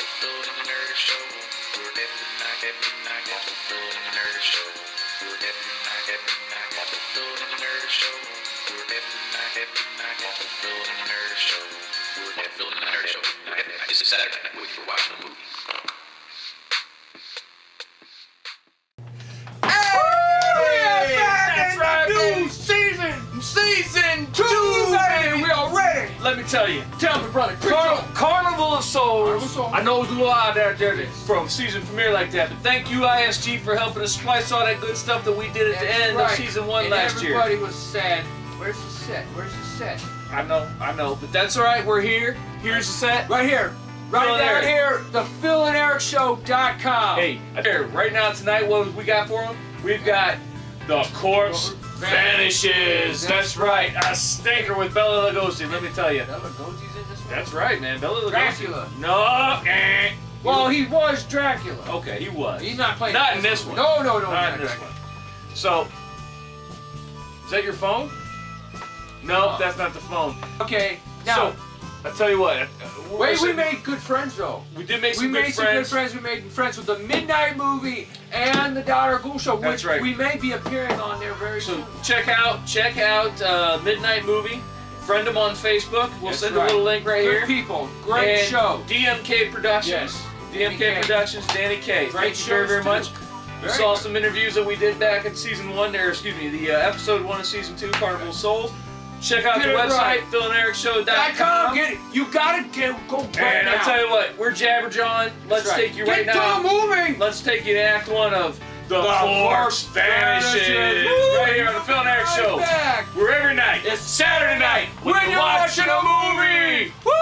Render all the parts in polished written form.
the Phil and Erik Show. We're every night at the Phil and Erik Show. We're every night at the Phil and Erik Show. We're every night at the Phil and Erik Show. We're at Phil and Erik Show. It's a Saturday night we're watching a movie. Season 2, baby! We are ready! Let me tell you. Tell me, brother. Carnival of Souls. I know it was a little odd out there from season premiere like that, but thank you, ISG, for helping us splice all that good stuff that we did at the end of season 1 last year. Everybody was sad. Where's the set? Where's the set? I know, but that's all right. We're here. Here's the set. Right here. Right down here, the PhilAndErikShow.com. Hey, right now tonight, what we got for them? We've got the Corpse Vanishes. That's right, a stinker with Bela Lugosi. Let me tell you. Bela Lugosi's in this one? That's right, man. Bela Lugosi. Dracula. No. Well, he was Dracula. Okay, he was. He's not playing. Not in this one. No, not in this one. So, is that your phone? No, that's not the phone. Okay, now. So, I'll tell you what. We made good friends, though. We did make some good friends. We made friends with the Midnight Movie and the Dr. Ghoul Show, which we may be appearing on there very soon. So check out Midnight Movie. Friend them on Facebook. We'll send a little link right here. Good people. Great show. DMK Productions. Yes. DMK Productions, Danny K. Great Thank you very much. You saw some interviews that we did back in season 1 there, the episode 1 of season 2, Carnival of Souls. Check out the website, PhilAndErikShow.com. Get it. You gotta go right and now. I'll tell you what, we're Jabberjawing. Let's take you right now. Get to the movie. Let's take you to Act 1 of The Corpse Vanishes. Right here on the Phil and Erik Show. We're every night. It's Saturday night when you're watching a movie. Woo!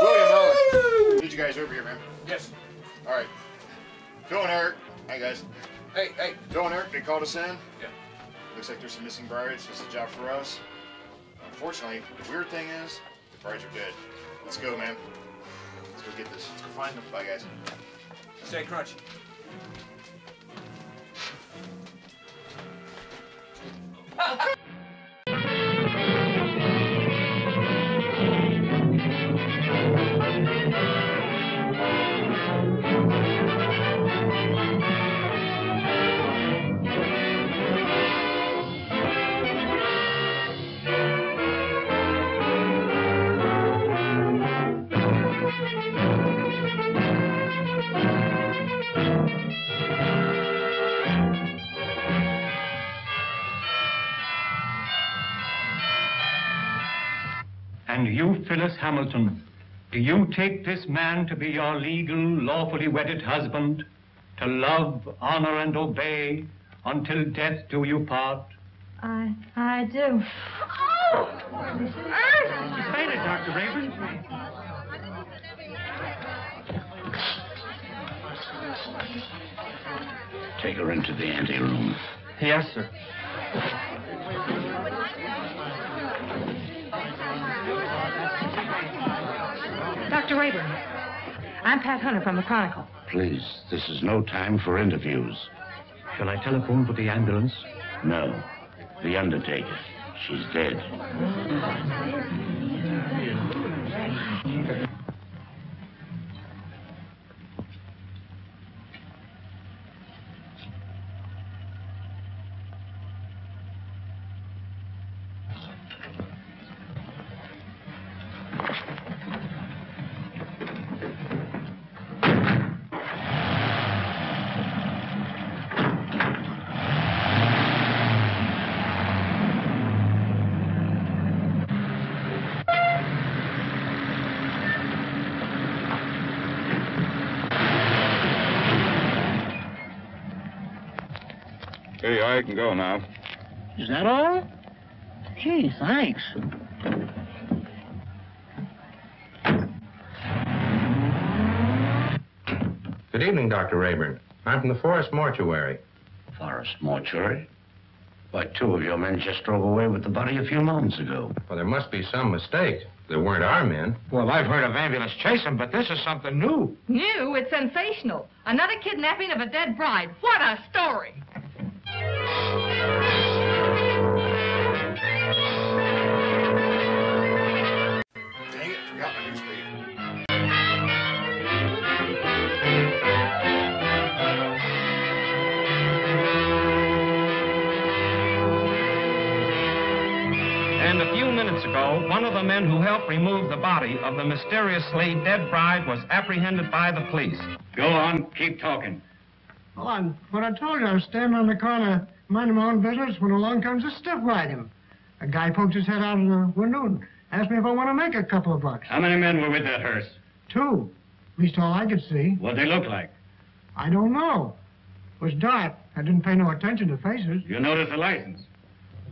William, I need you guys over here, man. Yes. All right. Phil and Erik. Hi, guys. Hey. Phil and Erik, they called us in. Yeah. Looks like there's some missing brides. It's a job for us. Unfortunately, the weird thing is, the brides are dead. Let's go, man. Let's go get this. Let's go find them. Bye, guys. Stay crunchy. And you, Phyllis Hamilton, do you take this man to be your legal, lawfully wedded husband, to love, honor, and obey until death do you part? I do. She fainted, Dr. Raven. Take her into the anteroom. Yes, sir. Dr. Rayburn, I'm Pat Hunter from the Chronicle. Please, this is no time for interviews. Shall I telephone for the ambulance? No. The undertaker. She's dead. Hey, I can go now. Is that all? Gee, thanks. Good evening, Dr. Rayburn. I'm from the Forest Mortuary. Forest Mortuary? Why, 2 of your men just drove away with the body a few moments ago. Well, there must be some mistake. They weren't our men. Well, I've heard of ambulance chasing, but this is something new. New? It's sensational. Another kidnapping of a dead bride. What a story! Dang it, forgot my newspaper. ago, one of the men who helped remove the body of the mysteriously dead bride was apprehended by the police. Go on, keep talking. Well, what I told you, I was standing on the corner minding my own business when along comes a stiff wagon. A guy poked his head out of the window and asked me if I want to make a couple of bucks. How many men were with that hearse? 2. At least all I could see. What'd they look like? I don't know. It was dark. I didn't pay no attention to faces. You noticed the license?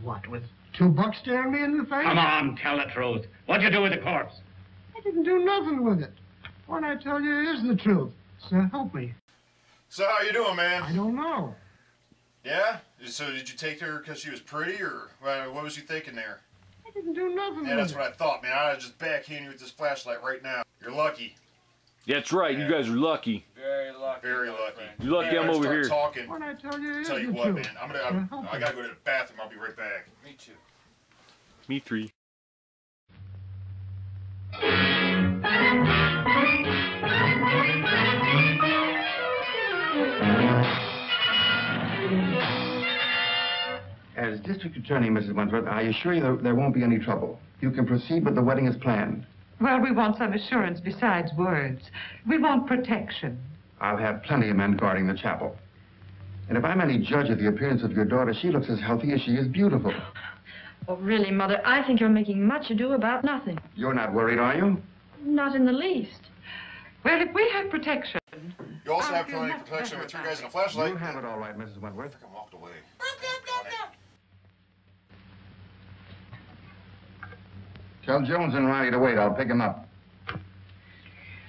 What, with $2 staring me in the face? Come on, tell the truth. What'd you do with the corpse? I didn't do nothing with it. What I tell you is the truth. So help me. So how you doing, man? I don't know. Yeah? So did you take her because she was pretty, or what was you thinking there? I didn't do nothing Yeah, with that's it. what I thought, man. I'd just backhand you with this flashlight right now. You're lucky. That's right. Yeah. You guys are lucky. Very lucky. Very lucky. You're lucky I'm over here. Talking. What I tell you is Tell you the what, truth. man. I gotta go to the bathroom. I'll be right back. Me too. Me 3. As District Attorney, Mrs. Wentworth, I assure you there won't be any trouble. You can proceed with the wedding as planned. Well, we want some assurance besides words. We want protection. I'll have plenty of men guarding the chapel. And if I'm any judge of the appearance of your daughter, she looks as healthy as she is beautiful. Oh, really, Mother, I think you're making much ado about nothing. You're not worried, are you? Not in the least. Well, if we have protection... You also have plenty of protection with 3 guys and a flashlight. You have it all right, Mrs. Wentworth. I walked away. Tell Jones and Riley to wait. I'll pick him up.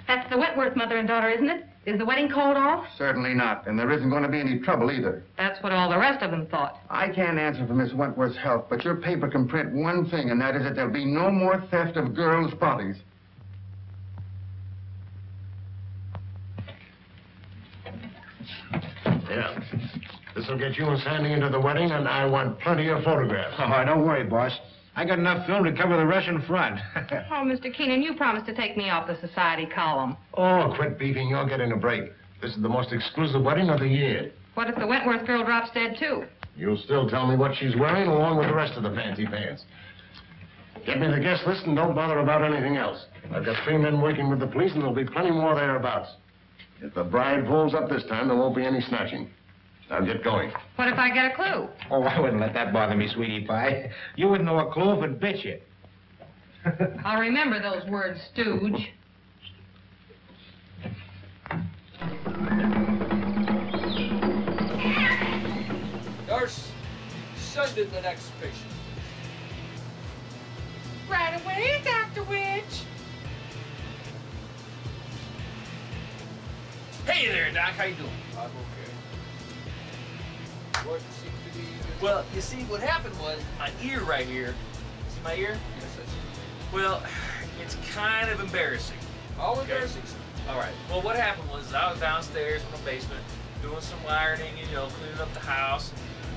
That's the Wentworth mother and daughter, isn't it? Is the wedding called off? Certainly not. And there isn't going to be any trouble either. That's what all the rest of them thought. I can't answer for Miss Wentworth's health, but your paper can print one thing, and that is that there'll be no more theft of girls' bodies. Yeah. This'll get you and Sandy into the wedding, and I want plenty of photographs. Oh, don't worry, boss. I got enough film to cover the Russian front. Oh, Mr. Keenan, you promised to take me off the society column. Oh, quit beefing. You're getting a break. This is the most exclusive wedding of the year. What if the Wentworth girl drops dead, too? You'll still tell me what she's wearing, along with the rest of the fancy pants. Get me the guest list and don't bother about anything else. I've got 3 men working with the police, and there'll be plenty more thereabouts. If the bride pulls up this time, there won't be any snatching. Now get going. What if I get a clue? Oh, I wouldn't let that bother me, sweetie pie. You wouldn't know a clue if it bit you. I'll remember those words, stooge. Nurse, send in the next patient. Right away, Dr. Witch. Hey there, Doc. How you doing? I'm okay. What seems to be... Well, you see, what happened was my ear right here. See my ear? Yes, I see. Well, it's kind of embarrassing. How embarrassing? All right. Well, what happened was I was downstairs in the basement doing some ironing, and, cleaning up the house.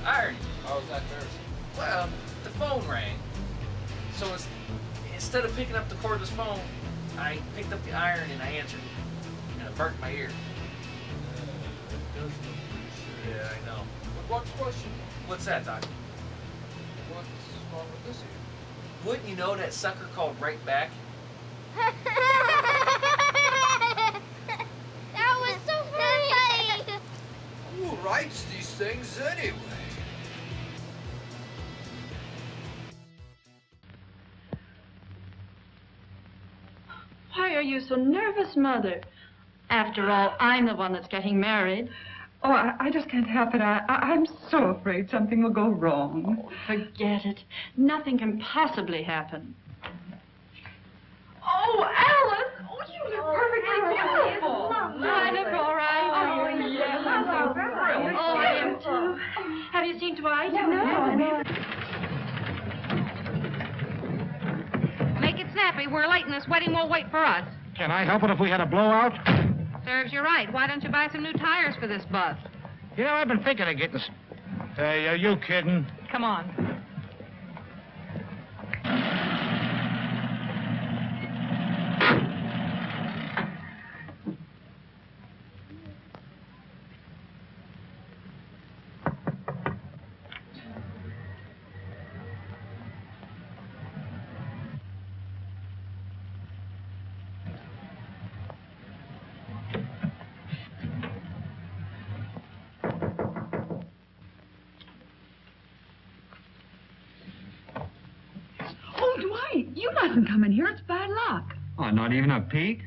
Ironing. How was that embarrassing? Well, the phone rang. So instead of picking up the cordless phone, I picked up the iron and I answered it. And it burnt my ear. Yeah, I know. But one question. What's that, Doc? What's wrong with this ear? Wouldn't you know that sucker called right back? That was so funny. Who writes these things anyway? Why are you so nervous, Mother? After all, I'm the one that's getting married. Oh, I just can't help it. I'm so afraid something will go wrong. Oh, forget it. Nothing can possibly happen. Oh, Alice! Oh, you look perfectly beautiful. I look all right. Oh, yes, I'm so thrilled. Oh, I am too. Have you seen Dwight? No. Make it snappy. We're late and this wedding won't wait for us. Can I help it if we had a blowout? Serves you right. Why don't you buy some new tires for this bus? I've been thinking of getting... Hey, are you kidding? Come on. mustn't come in here. It's bad luck. Oh, not even a peek?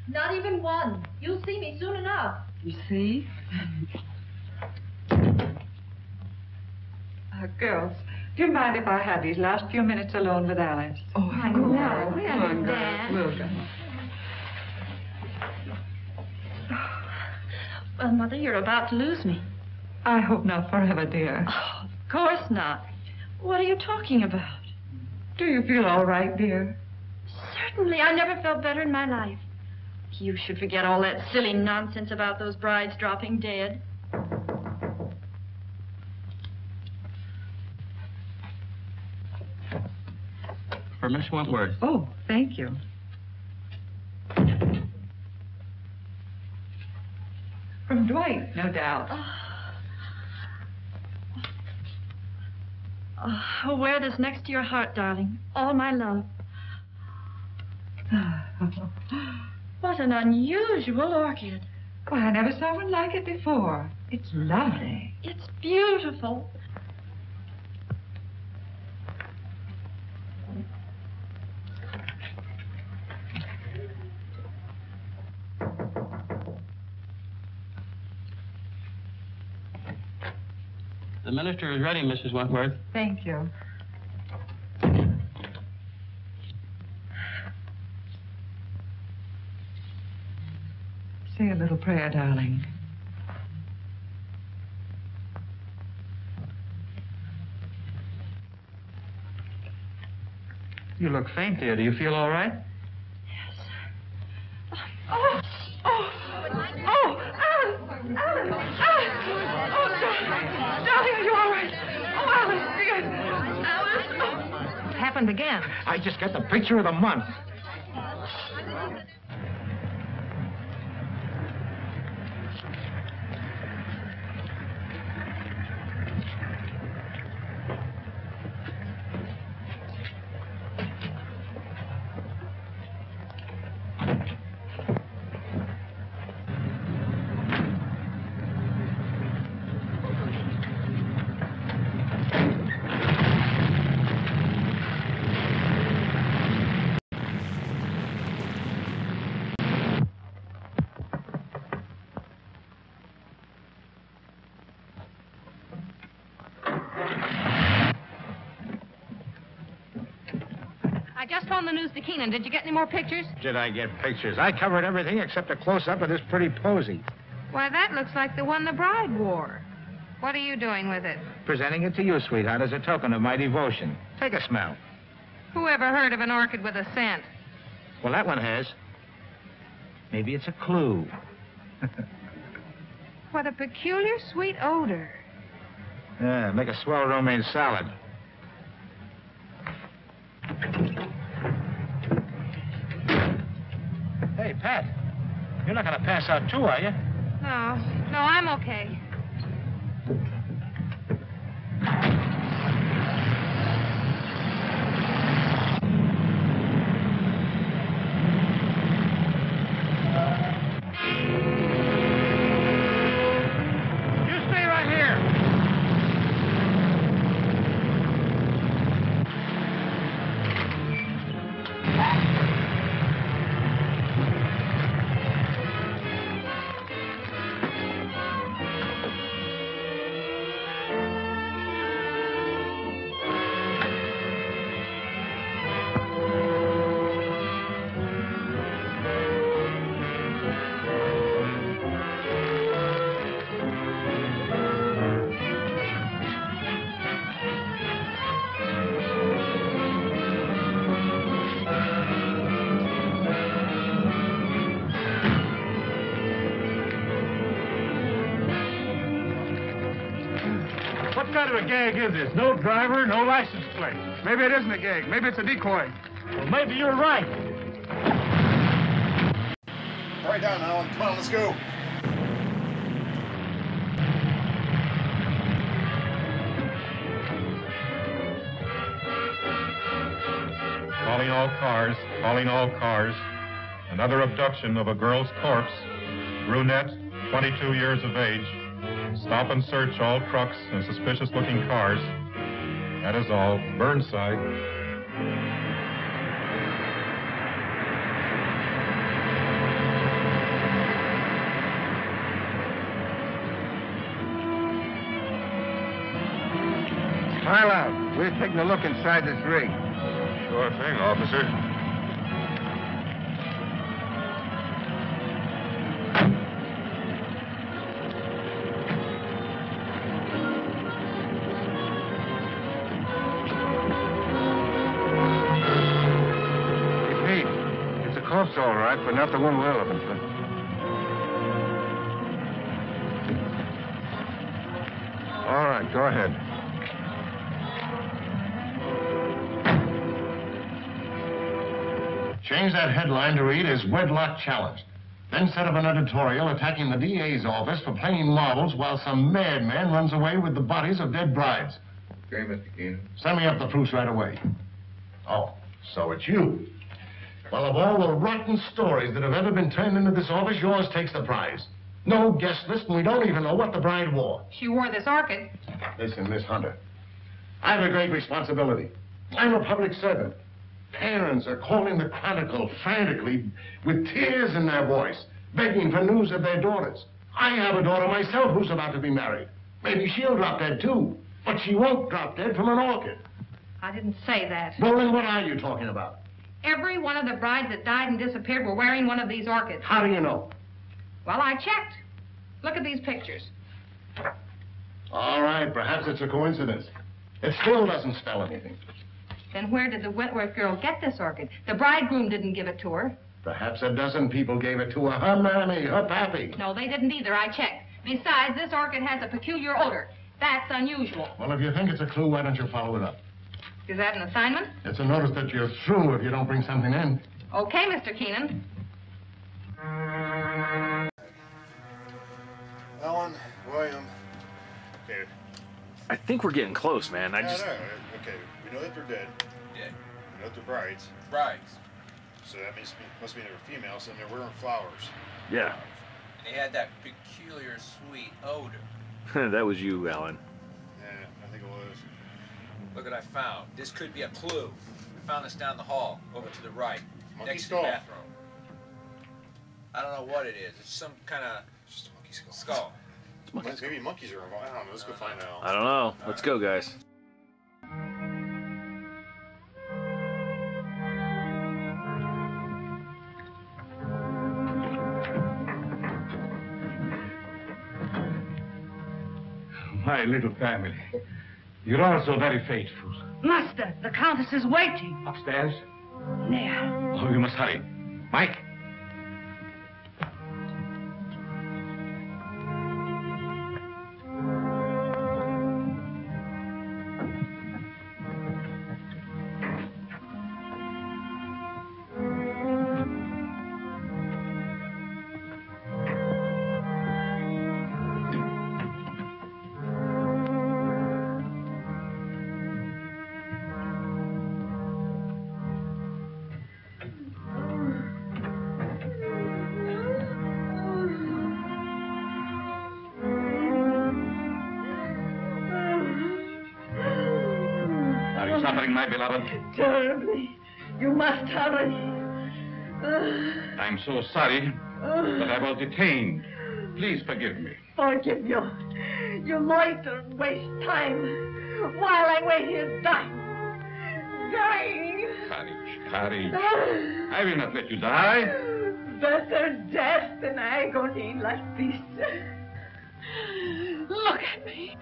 Not even one. You'll see me soon enough. You see? Girls, do you mind if I had these last few minutes alone with Alice? Oh, I know. We Come on, girls. understand. We'll go. Well, Mother, you're about to lose me. I hope not forever, dear. Oh, of course not. What are you talking about? Do you feel all right, dear? Certainly. I never felt better in my life. You should forget all that silly nonsense about those brides dropping dead. For Miss Wentworth. Oh, thank you. From Dwight, no doubt. Oh, wear this next to your heart, darling. All my love. What an unusual orchid. Why, I never saw one like it before. It's lovely. It's beautiful. The minister is ready, Mrs. Wentworth. Thank you. Say a little prayer, darling. You look faint, dear. Do you feel all right? Oh, Alice! Oh, darling, are you all right? Oh, Alice, dear. Alice! Oh. What happened again? I just got the picture of the month. I just phoned the news to Keenan. Did you get any more pictures? Did I get pictures? I covered everything except a close-up of this pretty posy. Why, that looks like the one the bride wore. What are you doing with it? Presenting it to you, sweetheart, as a token of my devotion. Take a smell. Who ever heard of an orchid with a scent? Well, that one has. Maybe it's a clue. What a peculiar sweet odor. Yeah, make a swell romaine salad. Hey, Pat, you're not going to pass out too, are you? No, I'm okay. You stay right here. What kind of a gag is this? No driver, no license plate. Maybe it isn't a gag. Maybe it's a decoy. Well, maybe you're right. All right, down, Alan. Come on, let's go. Calling all cars, calling all cars. Another abduction of a girl's corpse. Brunette, 22 years of age. Stop and search all trucks and suspicious-looking cars. That is all. Burnside. pile out. We're taking a look inside this rig. Sure thing, officer. Hey, Pete, it's a corpse all right, but not the one we're looking for. All right, go ahead. Change that headline to read as wedlock challenged. Then set up an editorial attacking the DA's office for playing marbles while some madman runs away with the bodies of dead brides. Okay, Mr. Keenan. Send me up the proofs right away. Oh, so it's you. Well, of all the rotten stories that have ever been turned into this office, yours takes the prize. No guest list, and we don't even know what the bride wore. She wore this orchid. Listen, Miss Hunter, I have a great responsibility. I'm a public servant. Parents are calling the Chronicle frantically with tears in their voice, begging for news of their daughters. I have a daughter myself who's about to be married. Maybe she'll drop dead, too. But she won't drop dead from an orchid. I didn't say that. Well, then what are you talking about? Every one of the brides that died and disappeared were wearing one of these orchids. How do you know? Well, I checked. Look at these pictures. All right, perhaps it's a coincidence. It still doesn't spell anything. Then where did the Wentworth girl get this orchid? The bridegroom didn't give it to her. Perhaps a dozen people gave it to her. Her mammy, her pappy. No, they didn't either. I checked. Besides, this orchid has a peculiar odor. That's unusual. Well, if you think it's a clue, why don't you follow it up? Is that an assignment? It's a notice that you're through if you don't bring something in. Okay, Mr. Keenan. Ellen, William. Okay. I think we're getting close, man. Okay, we know that they're dead. Yeah. We know that they're brides. Brides. So that means must mean they're female, so they're wearing flowers. Yeah. And they had that peculiar sweet odor. That was you, Alan. Yeah, I think it was. Look what I found. This could be a clue. We found this down the hall, over to the right, Monkey next skull. to the bathroom. I don't know what it is. It's some kind of just a monkey skull. Skull. Maybe monkeys are involved. I don't know. Let's go find out. I don't know. Let's go, guys. My little family. You're all so very faithful. Master, the Countess is waiting. Upstairs? There. Oh, you must hurry. Mike? Suffering, my beloved? Terribly. You must hurry. I'm so sorry that I was detained. Please forgive me. Forgive you. You loiter and waste time while I wait here dying. Dying. Courage. I will not let you die. Better death than agony like this. Look at me.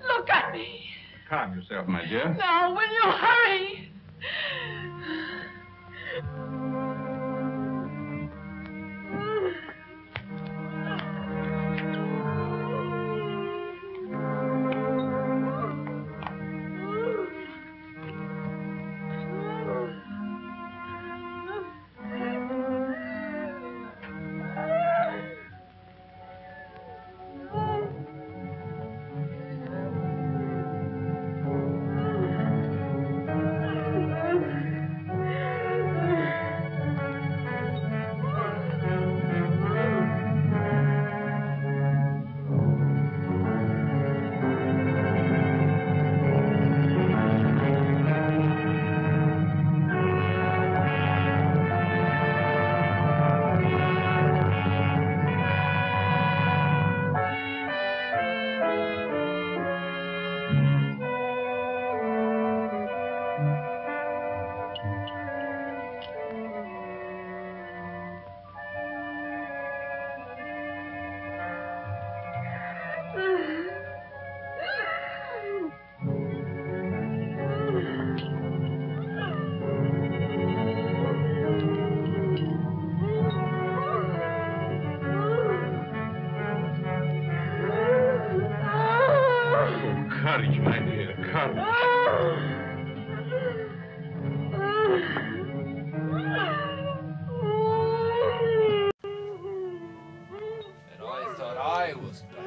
Look at me. Calm yourself, my dear. Now, will you hurry? Courage, my dear, courage. And I thought I was bad.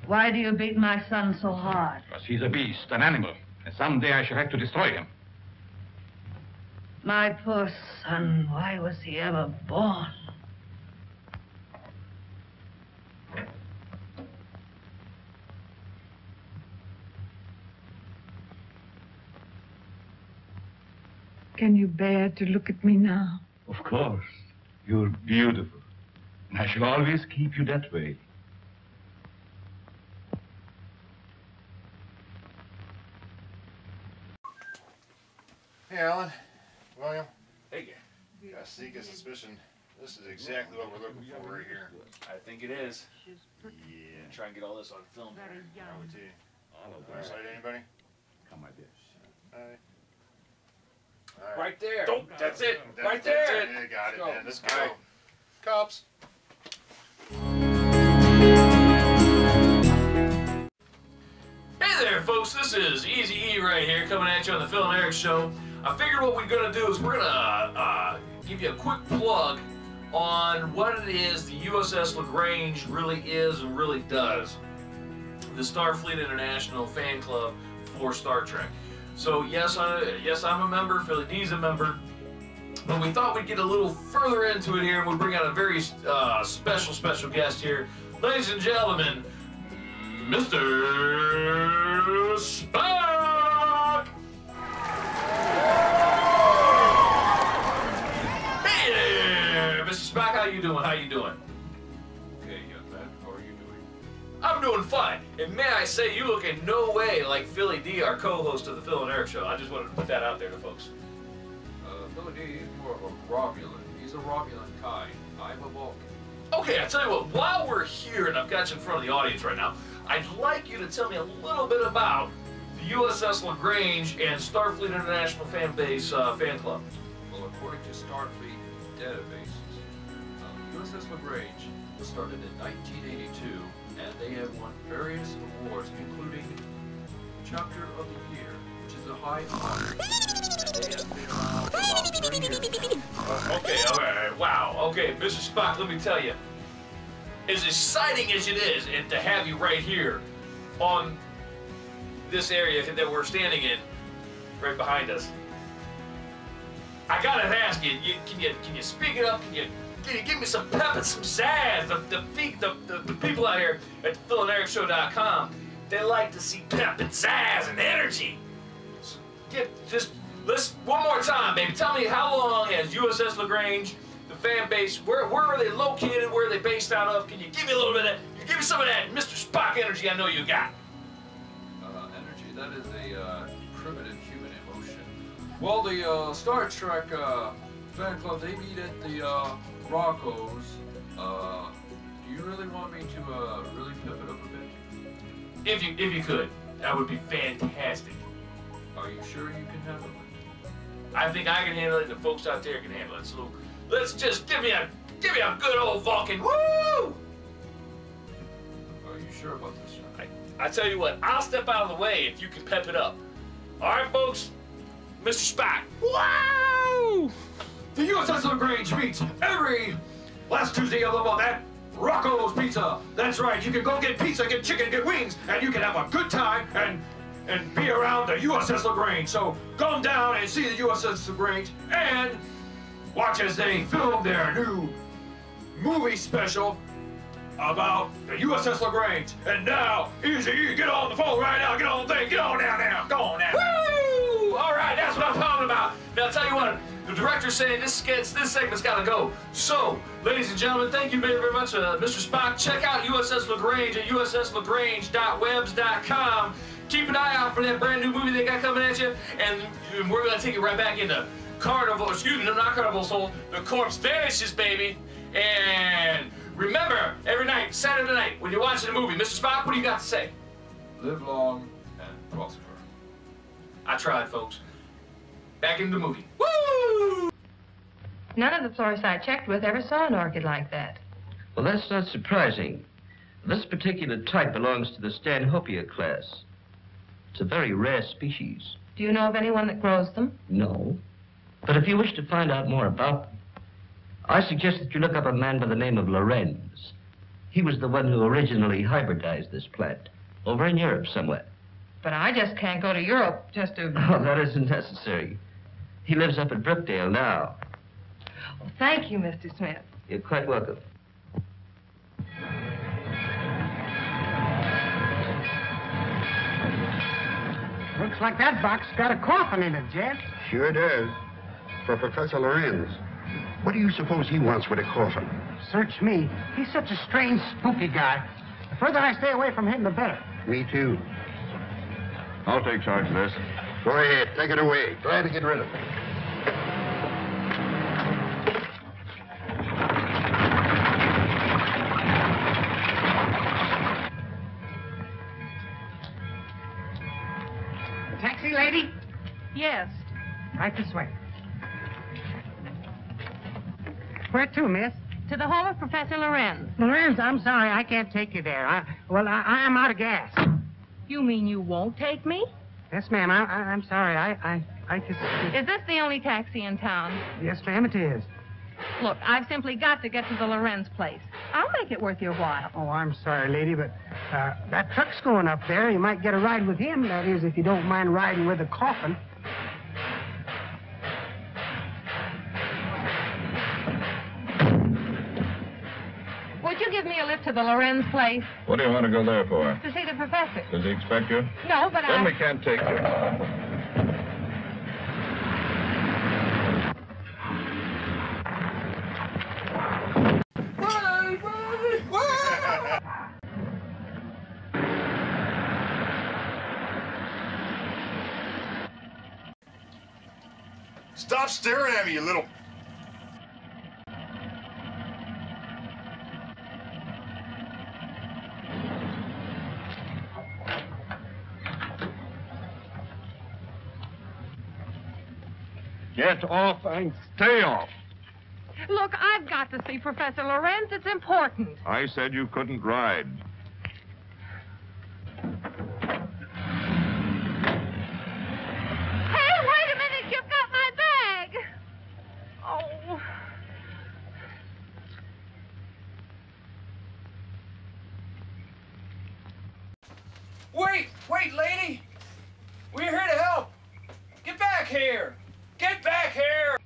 Why do you beat my son so hard? Because he's a beast, an animal, and someday I shall have to destroy him. My poor son, why was he ever born? Can you bear to look at me now? Of course. You're beautiful. And I shall always keep you that way. Hey, Alan. William. Hey, got a sneaking suspicion. This is exactly what we're looking for right here. I think it is. Yeah. Try and get all this on film. I would too. Sight anybody? Come, my dear. All Right there. Oh, that's it. Right there. That's it. Yeah, got it, man. Let's go. All right. Cops. Hey there, folks. This is Easy E right here coming at you on the Phil and Erik Show. I figured what we're going to do is we're going to give you a quick plug on what it is the USS LaGrange really is and really does. The Starfleet International fan club for Star Trek. So yes, I'm a member, Philly D's a member, but we thought we'd get a little further into it here and we'd bring out a very special guest here. Ladies and gentlemen, Mr. Spock! Hey there, Mr. Spock, how you doing? How you doing? Okay, young man, how are you doing? I'm doing fine. And may I say, you look in no way like Philly D, our co-host of the Phil and Erik Show. I just wanted to put that out there to folks. Philly D is more of a Romulan. He's a Romulan kind. I'm a Vulcan. Okay, I tell you what, while we're here, and I've got you in front of the audience right now, I'd like you to tell me a little bit about the USS LaGrange and Starfleet International fan base fan club. Well, according to Starfleet databases, USS LaGrange was started in 1982, and they have won various awards, including Chapter of the Year, which is a high honor, and they have been around for about 30 years now. Okay, all right, wow. Okay, Mr. Spock, let me tell you, as exciting as it is and to have you right here on this area that we're standing in, right behind us, I gotta ask you, can you speak it up? Can you give me some pep and some zazz? The people out here at PhilandErikShow.com, they like to see pep and zazz and energy. So let's one more time, baby. Tell me, how long has USS LaGrange, the fan base, where are they located? Where are they based out of? Can you give me a little bit of that? Give me some of that Mr. Spock energy I know you got. Energy, that is a primitive human emotion. Well, the Star Trek fan club, they meet at the Rocco's. Do you really want me to really pep it up a bit? If you could, that would be fantastic. Are you sure you can handle it? I think I can handle it. The folks out there can handle it. So let's just give me a good old Vulcan. Woo! Are you sure about this, John? I tell you what, I'll step out of the way if you can pep it up. All right, folks? Mr. Spock. Wow! The USS LaGrange meets every last Tuesday of the month at Rocco's Pizza. That's right, you can go get pizza, get chicken, get wings, and you can have a good time and and be around the USS LaGrange. So come down and see the USS LaGrange and watch as they film their new movie special about the USS LaGrange. And now, Easy E, get on the phone right now. Get on the thing. Get on down now. Go on now. Woo! All right, that's what I'm talking about. Now, I'll tell you what. The director's saying this segment's got to go. So, ladies and gentlemen, thank you very, very much, Mr. Spock. Check out USS LaGrange at usslagrange.webs.com. Keep an eye out for that brand new movie they got coming at you, and we're going to take you right back into Carnival, excuse me, not Carnival Soul, the Corpse Vanishes, baby. And remember, every night, Saturday night, when you're watching a movie, Mr. Spock, what do you got to say? Live long and prosper. I tried, folks. Back in the movie. Woo! None of the florists I checked with ever saw an orchid like that. Well, that's not surprising. This particular type belongs to the Stanhopea class. It's a very rare species. Do you know of anyone that grows them? No. But if you wish to find out more about them, I suggest that you look up a man by the name of Lorenz. He was the one who originally hybridized this plant, over in Europe somewhere. But I just can't go to Europe just to... Oh, that isn't necessary. He lives up at Brookdale now. Well, thank you, Mr. Smith. You're quite welcome. Looks like that box got a coffin in it, Jed. Sure does. For Professor Lorenz. What do you suppose he wants with a coffin? Search me. He's such a strange, spooky guy. The further I stay away from him, the better. Me too. I'll take charge of this. Go ahead. Take it away. Glad to get rid of it. Taxi lady? Yes. Right this way. Where to, miss? To the home of Professor Lorenz. Lorenz, I'm sorry. I can't take you there. I am out of gas. You mean you won't take me? Yes, ma'am. I'm sorry. I just... Is this the only taxi in town? Yes, ma'am, it is. Look, I've simply got to get to the Lorenz place. I'll make it worth your while. Oh, I'm sorry, lady, but that truck's going up there. You might get a ride with him. That is, if you don't mind riding with a coffin. Would you give me a lift to the Lorenz place? What do you want to go there for? To see the professor. Does he expect you? No, but Then we can't take you. Stop staring at me, you little... Get off and stay off. Look, I've got to see Professor Lorenz. It's important. I said you couldn't ride. Hey, wait a minute. You've got my bag. Oh. Wait, lady. We're here to help. Get back here. Get back here.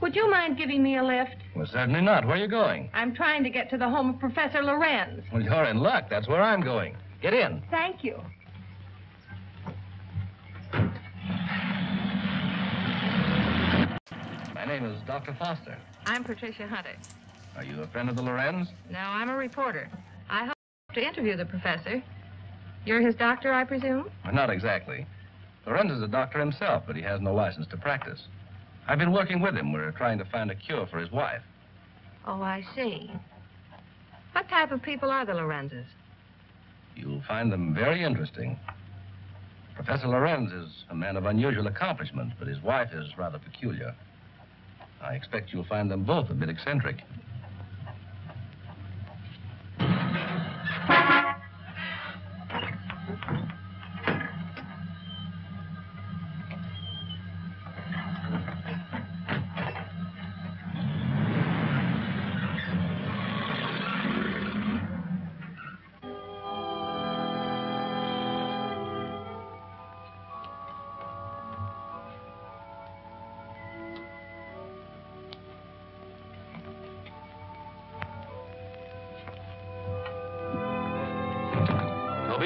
Would you mind giving me a lift? Well, certainly not. Where are you going? I'm trying to get to the home of Professor Lorenz. Well, you're in luck. That's where I'm going. Get in. Thank you. My name is Dr. Foster. I'm Patricia Hunter. Are you a friend of the Lorenz? No, I'm a reporter. I hope to interview the professor. You're his doctor, I presume? Well, not exactly. Lorenz is a doctor himself, but he has no license to practice. I've been working with him. We're trying to find a cure for his wife. Oh, I see. What type of people are the Lorenzes? You'll find them very interesting. Professor Lorenz is a man of unusual accomplishment, but his wife is rather peculiar. I expect you'll find them both a bit eccentric.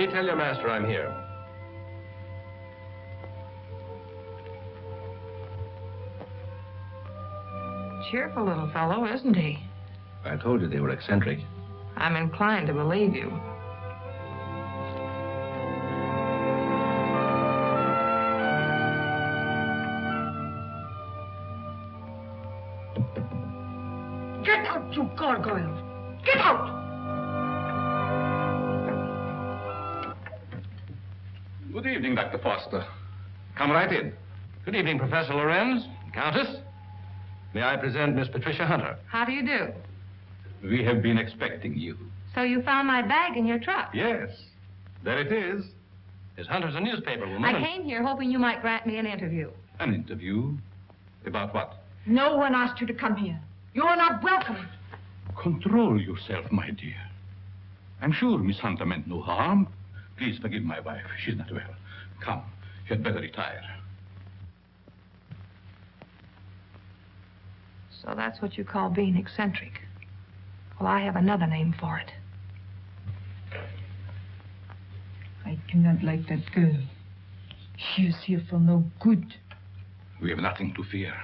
Toby, tell your master I'm here. Cheerful little fellow, isn't he? I told you they were eccentric. I'm inclined to believe you. Get out, you gargoyle! Get out! Good evening, Dr. Foster. Come right in. Good evening, Professor Lorenz, Countess. May I present Miss Patricia Hunter? How do you do? We have been expecting you. So you found my bag in your truck? Yes, there it is. Miss Hunter's a newspaper woman. I came here hoping you might grant me an interview. An interview? About what? No one asked you to come here. You are not welcome. Control yourself, my dear. I'm sure Miss Hunter meant no harm. Please forgive my wife. She's not well. Come, you had better retire. So that's what you call being eccentric. Well, I have another name for it. I cannot like that girl. She is here for no good. We have nothing to fear.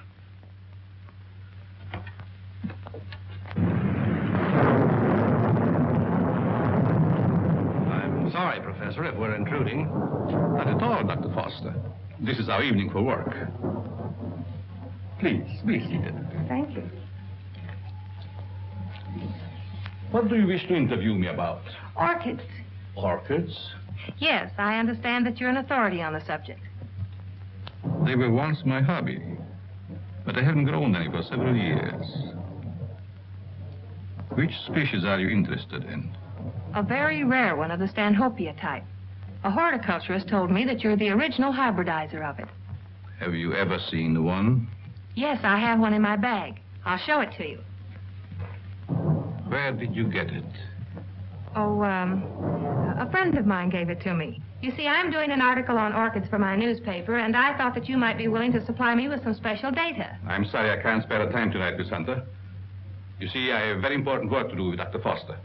I'm sorry, Professor, if we're intruding. Not at all, Dr. Foster. This is our evening for work. Please, be seated. Thank you. What do you wish to interview me about? Orchids. Orchids? Yes, I understand that you're an authority on the subject. They were once my hobby, but I haven't grown any for several years. Which species are you interested in? A very rare one of the Stanhopea type. A horticulturist told me that you're the original hybridizer of it. Have you ever seen one? Yes, I have one in my bag. I'll show it to you. Where did you get it? Oh, a friend of mine gave it to me. You see, I'm doing an article on orchids for my newspaper, and I thought that you might be willing to supply me with some special data. I'm sorry I can't spare the time tonight, Miss Hunter. You see, I have very important work to do with Dr. Foster.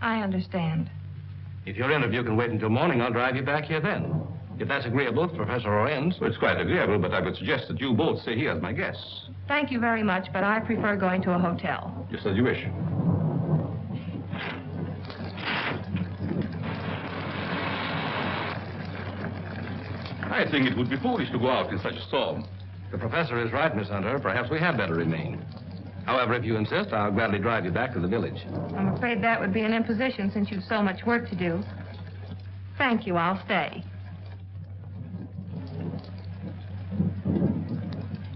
I understand. If your interview can wait until morning, I'll drive you back here then. If that's agreeable to Professor Lorenz. Well, it's quite agreeable, but I would suggest that you both stay here as my guests. Thank you very much, but I prefer going to a hotel. Just as you wish. I think it would be foolish to go out in such a storm. The professor is right, Miss Hunter. Perhaps we had better remain. However, if you insist, I'll gladly drive you back to the village. I'm afraid that would be an imposition since you've so much work to do. Thank you, I'll stay.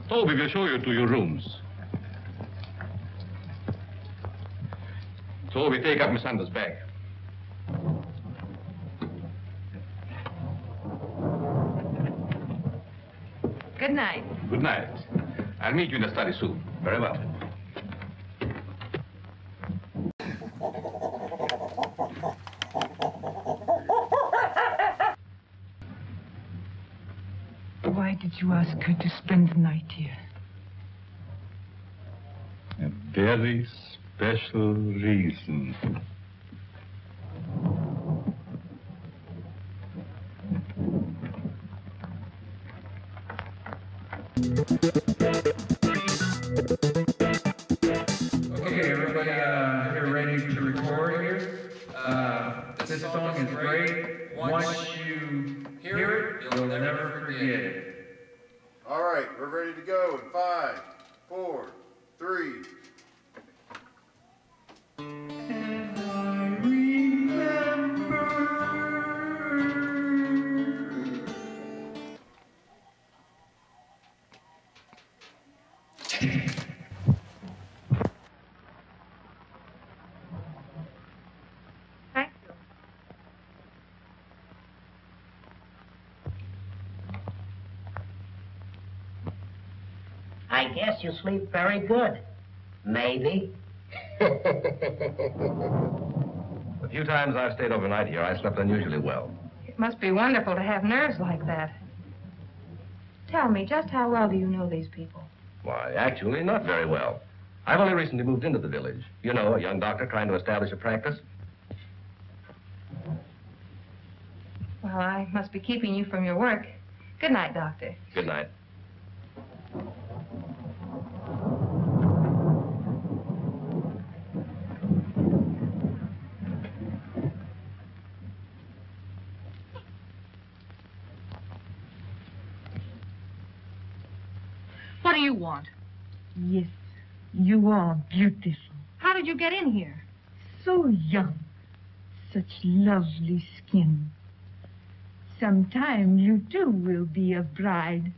Toby will show you to your rooms. Toby, take up Miss Hunter's bag. Good night. Good night. I'll meet you in the study soon. Very well. Why did you ask her to spend the night here? A very special reason. Okay, everybody, you're ready to record here. This song is great. Once you hear it, you'll never forget it. All right, we're ready to go in 5, 4, 3. I guess you sleep very good. Maybe. The few times I've stayed overnight here, I slept unusually well. It must be wonderful to have nerves like that. Tell me, just how well do you know these people? Why, actually, not very well. I've only recently moved into the village. You know, a young doctor trying to establish a practice. Well, I must be keeping you from your work. Good night, Doctor. Good night. What do you want? Yes, you are beautiful. How did you get in here? So young. Such lovely skin. Sometime you too will be a bride.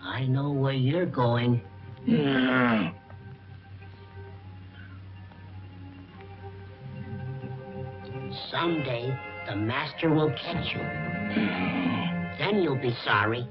I know where you're going. Someday, the master will catch you. Then you'll be sorry.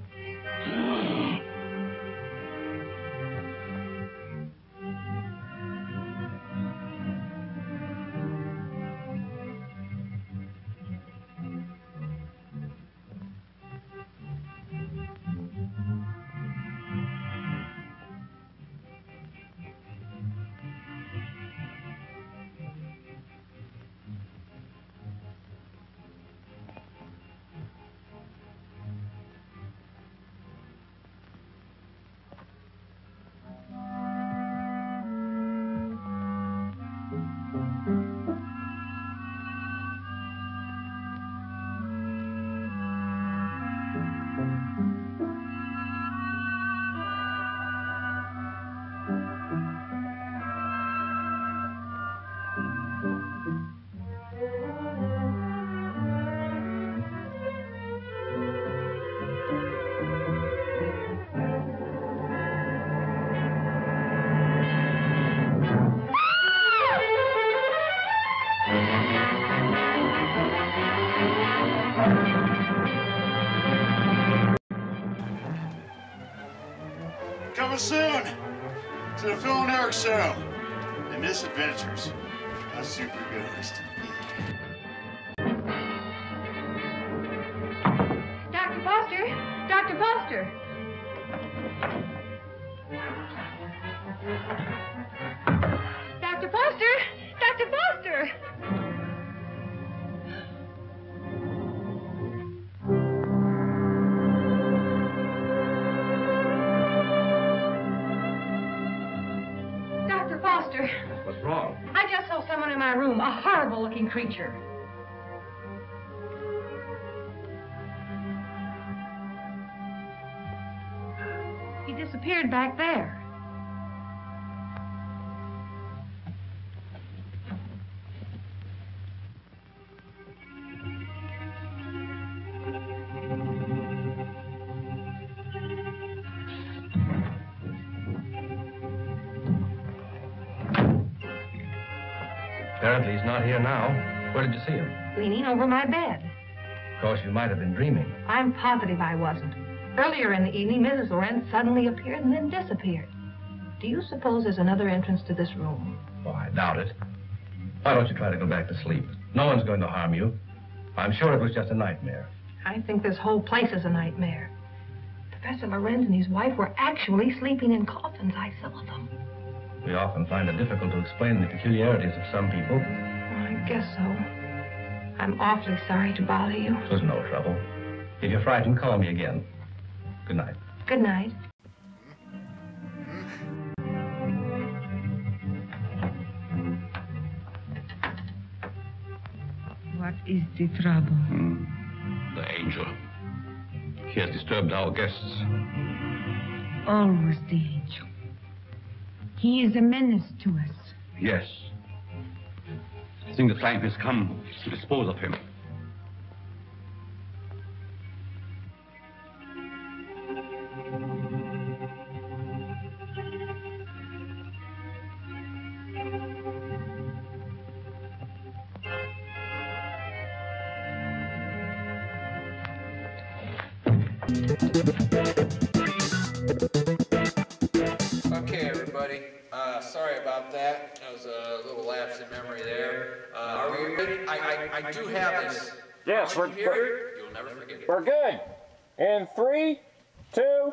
Coming soon to the Phil and Erik Show. The Misadventures of Super Ghost. Dr. Foster! Dr. Foster! Dr. Foster! Dr. Foster! Dr. Foster! What's wrong? I just saw someone in my room, a horrible-looking creature. He disappeared back there. Apparently he's not here now. Where did you see him? Leaning over my bed. Of course, you might have been dreaming. I'm positive I wasn't. Earlier in the evening, Mrs. Lorenz suddenly appeared and then disappeared. Do you suppose there's another entrance to this room? Oh, I doubt it. Why don't you try to go back to sleep? No one's going to harm you. I'm sure it was just a nightmare. I think this whole place is a nightmare. Professor Lorenz and his wife were actually sleeping in coffins. I saw them. We often find it difficult to explain the peculiarities of some people. I guess so. I'm awfully sorry to bother you. It was no trouble. If you're frightened, call me again. Good night. Good night. What is the trouble? The angel. He has disturbed our guests. Always the angel. He is a menace to us. Yes. I think the time has come to dispose of him. Okay, everybody. Sorry about that. That was a little lapse in memory there. Are we ready? I do have this. Yes, Once you hear it, you'll never forget it. we're good. In 3, 2.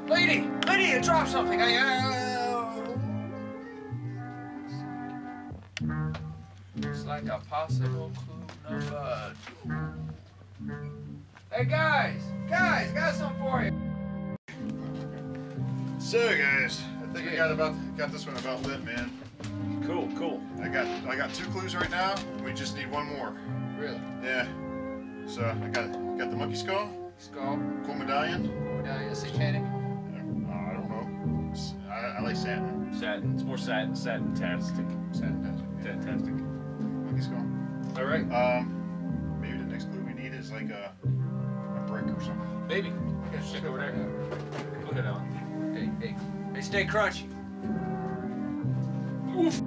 Lady, you dropped something. Looks like a possible clue number 2. Hey guys, got something for you. So guys, I think we got this one about lit, man. Cool. I got 2 clues right now. We just need 1 more. Really? Yeah. So I got the monkey skull. Skull. Cool medallion. Medallion, sea painting. Satin. Satin. It's more satin-tastic. Satin-tastic. Fantastic. I guess go. All right. Maybe the next clue we need is like a brick or something. Maybe. Okay, Check over there. Go ahead, Alan. Hey, stay crunchy. Oof.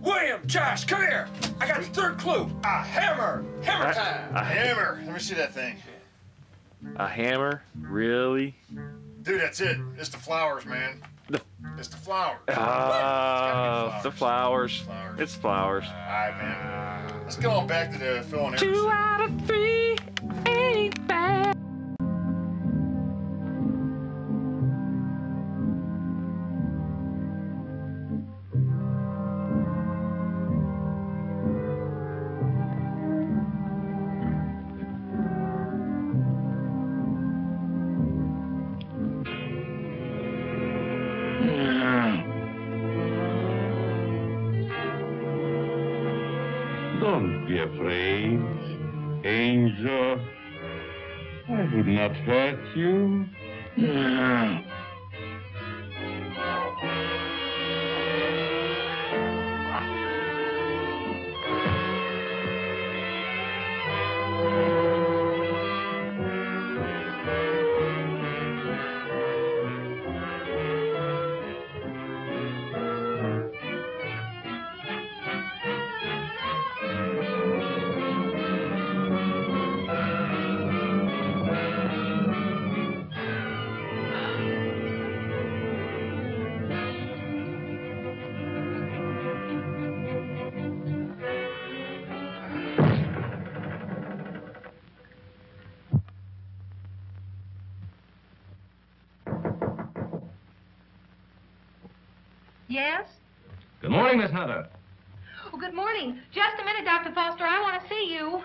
William, Josh, come here. I got the third clue. A hammer. Hammer time. A hammer. Let me see that thing. A hammer? Really? Dude, that's it. It's the flowers, man. It's the flowers. The flowers. It's flowers. All right, man. Let's go on back to the Phil and Erik Show. 2 out of 3 ain't bad. Don't be afraid, Angel. I would not hurt you. Yes? Good morning, Miss Hunter. Oh, good morning. Just a minute, Dr. Foster. I want to see you.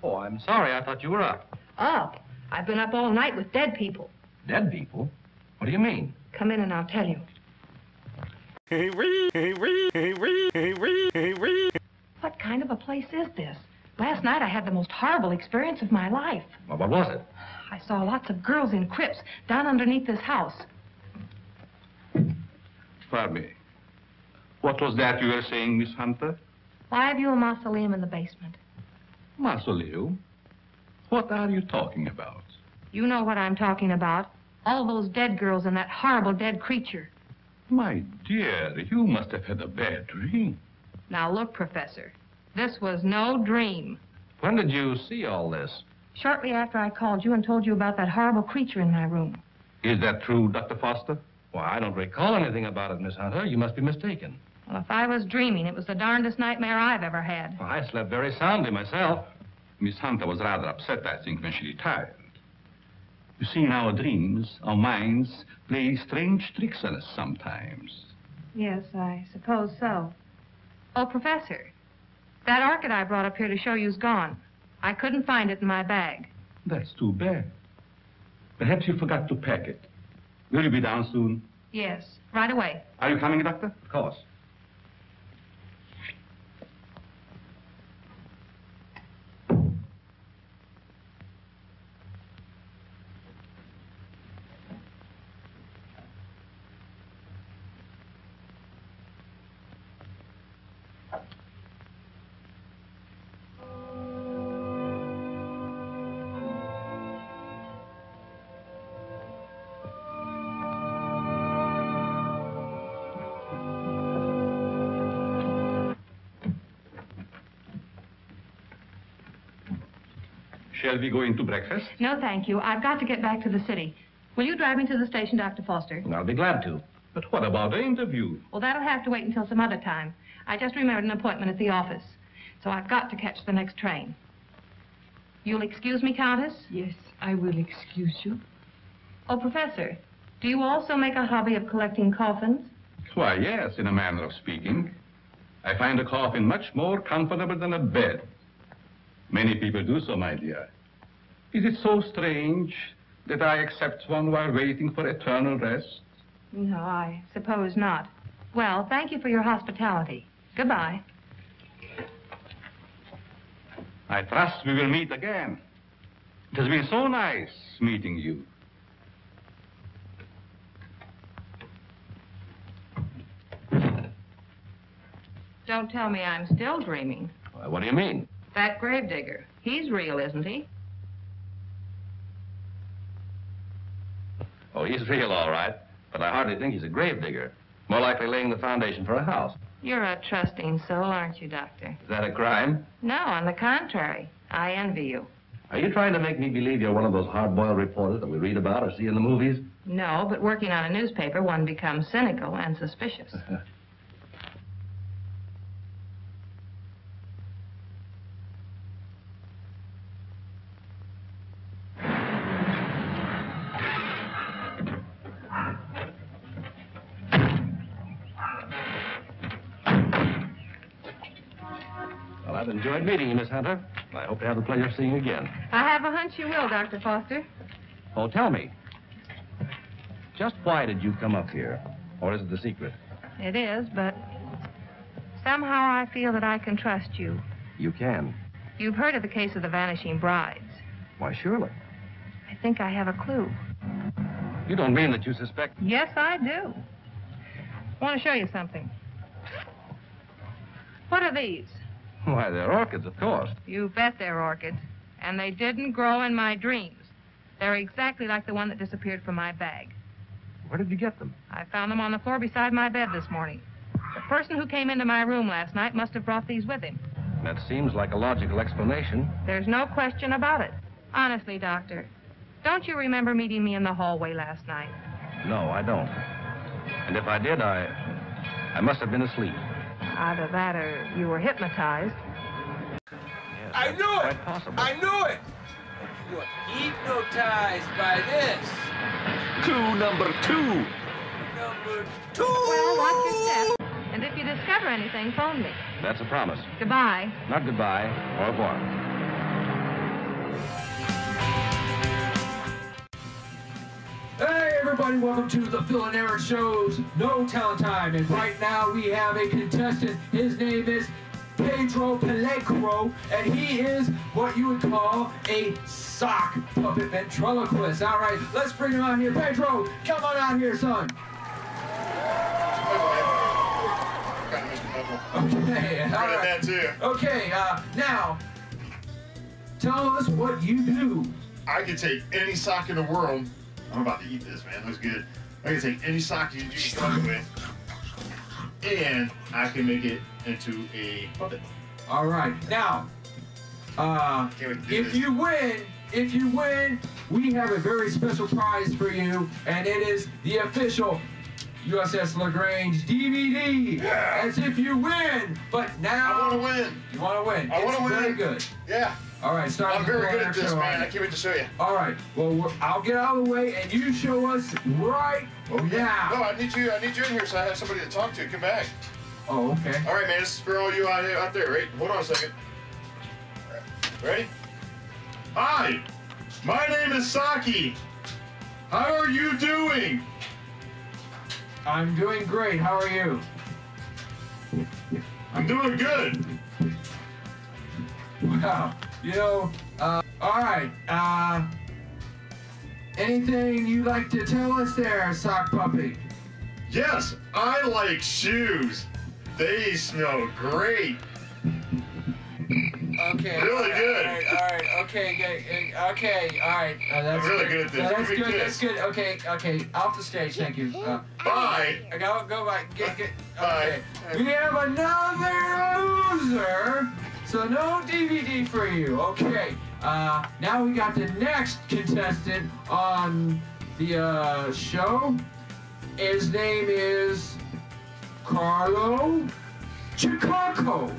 Oh, I'm sorry. I thought you were up. Up? I've been up all night with dead people. Dead people? What do you mean? Come in and I'll tell you. What kind of a place is this? Last night I had the most horrible experience of my life. Well, what was it? I saw lots of girls in crypts down underneath this house. Pardon me. What was that you were saying, Miss Hunter? Why have you a mausoleum in the basement? Mausoleum? What are you talking about? You know what I'm talking about. All those dead girls and that horrible dead creature. My dear, you must have had a bad dream. Now look, Professor. This was no dream. When did you see all this? Shortly after I called you and told you about that horrible creature in my room. Is that true, Dr. Foster? Well, I don't recall anything about it, Miss Hunter. You must be mistaken. Well, if I was dreaming, it was the darndest nightmare I've ever had. Well, I slept very soundly myself. Miss Hunter was rather upset, I think, when she retired. You see, in our dreams, our minds play strange tricks on us sometimes. Yes, I suppose so. Oh, Professor, that orchid I brought up here to show you's gone. I couldn't find it in my bag. That's too bad. Perhaps you forgot to pack it. Will you be down soon? Yes, right away. Are you coming, Doctor? Of course. Shall we go into breakfast? No, thank you. I've got to get back to the city. Will you drive me to the station, Dr. Foster? I'll be glad to. But what about the interview? Well, that'll have to wait until some other time. I just remembered an appointment at the office, so I've got to catch the next train. You'll excuse me, Countess? Yes, I will excuse you. Oh, Professor, do you also make a hobby of collecting coffins? Why, yes, in a manner of speaking. I find a coffin much more comfortable than a bed. Many people do so, my dear. Is it so strange that I accept one while waiting for eternal rest? No, I suppose not. Well, thank you for your hospitality. Goodbye. I trust we will meet again. It has been so nice meeting you. Don't tell me I'm still dreaming. What do you mean? That gravedigger. He's real, isn't he? Oh, he's real, all right. But I hardly think he's a gravedigger. More likely laying the foundation for a house. You're a trusting soul, aren't you, Doctor? Is that a crime? No, on the contrary. I envy you. Are you trying to make me believe you're one of those hard-boiled reporters that we read about or see in the movies? No, but working on a newspaper, one becomes cynical and suspicious. Well, I've enjoyed meeting you, Miss Hunter. I hope to have the pleasure of seeing you again. I have a hunch you will, Dr. Foster. Oh, tell me. Just why did you come up here? Or is it the secret? It is, but somehow I feel that I can trust you. You can. You've heard of the case of the vanishing brides. Why, surely. I think I have a clue. You don't mean that you suspect... Yes, I do. I want to show you something. What are these? Why, they're orchids, of course. You bet they're orchids. And they didn't grow in my dreams. They're exactly like the one that disappeared from my bag. Where did you get them? I found them on the floor beside my bed this morning. The person who came into my room last night must have brought these with him. That seems like a logical explanation. There's no question about it. Honestly, Doctor, don't you remember meeting me in the hallway last night? No, I don't. And if I did, I must have been asleep. Either that or you were hypnotized. Yes, I knew it! Quite possible. I knew it! You were hypnotized by this. Clue number 2. Number 2! Well, watch your step. And if you discover anything, phone me. That's a promise. Goodbye. Not goodbye. Au revoir. Hey everybody, welcome to the Phil and Erik Show's No Talent Time. And right now we have a contestant. His name is Pedro Pelecro, and he is what you would call a sock puppet ventriloquist. All right, let's bring him on here. Pedro, come on out here, son. Okay, all right. That too. Okay, now, tell us what you do. I can take any sock in the world. I'm about to eat this, man. Looks good. I can take any sock you start with, and I can make it into a puppet. All right. Now, if you win, we have a very special prize for you, and it is the official USS LaGrange DVD. Yeah. As if you win, but now I want to win. You want to win? I want to win. Very good. Yeah. All right, start. I'm very good at this, man. I can't wait to show you. All right. Well, I'll get out of the way, and you show us right now. No, I need you in here so I have somebody to talk to. Come back. Oh, okay. All right, man. This is for all you out there, right? Hold on a second. All right. Ready? Hi. My name is Saki. How are you doing? I'm doing great. How are you? I'm doing good. Wow. You know, all right. Anything you'd like to tell us there, Sock Puppy? Yes, I like shoes. They smell great. Okay. Really good. All right. Okay. Okay. All right. That's I'm really good at this. That's Give me good. a That's kiss. good. Okay. Off the stage. Thank you. Bye. Go back. Get. Bye. Okay. We have another loser. So no DVD for you. Okay. Now we got the next contestant on the show. His name is Carlo Chicago.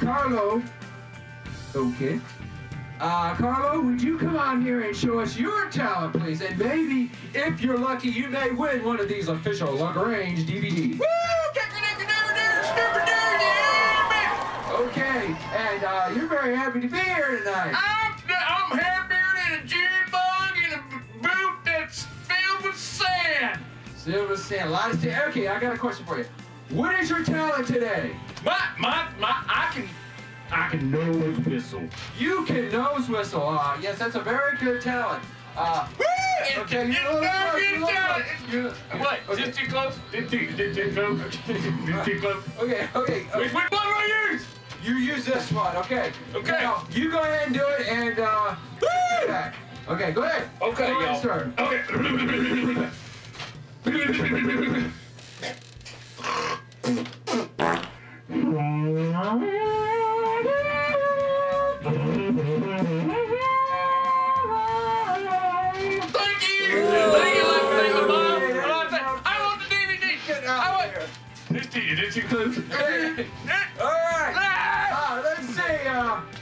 Carlo. Okay. Carlo, would you come on here and show us your talent, please? And maybe, if you're lucky, you may win one of these official LaGrange DVDs. Woo! Okay, and you're very happy to be here tonight. I'm happier than a June bug in a boot that's filled with sand. Filled with sand, a lot of sand. Okay, I got a question for you. What is your talent today? I can nose whistle. You can nose whistle. Yes, that's a very good talent. Okay, What? Is this too close? Is this too close? Okay. Which one do I use? You use this one, okay. Okay. Now, you go ahead and do it, and, back. Okay, go ahead. Okay, go y'all. Start. Okay. Is it too close? All right. Let's see.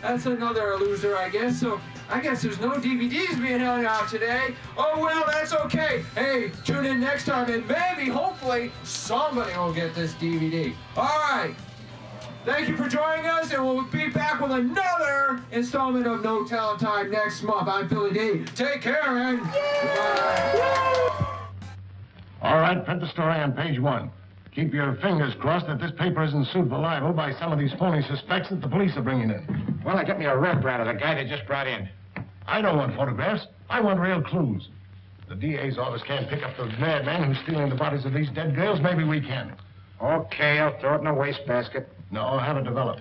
That's another loser, I guess. So I guess there's no DVDs being held out today. Oh, well, that's okay. Hey, tune in next time, and maybe, hopefully, somebody will get this DVD. All right. Thank you for joining us, and we'll be back with another installment of No Talent Time next month. I'm Philly D. Take care, and goodbye. All right, print the story on page 1. Keep your fingers crossed that this paper isn't sued for libel by some of these phony suspects that the police are bringing in. Well, I got me a rep out of the guy they just brought in. I don't want photographs. I want real clues. The DA's office can't pick up the madman who's stealing the bodies of these dead girls. Maybe we can. Okay, I'll throw it in a wastebasket. No, I'll have it developed.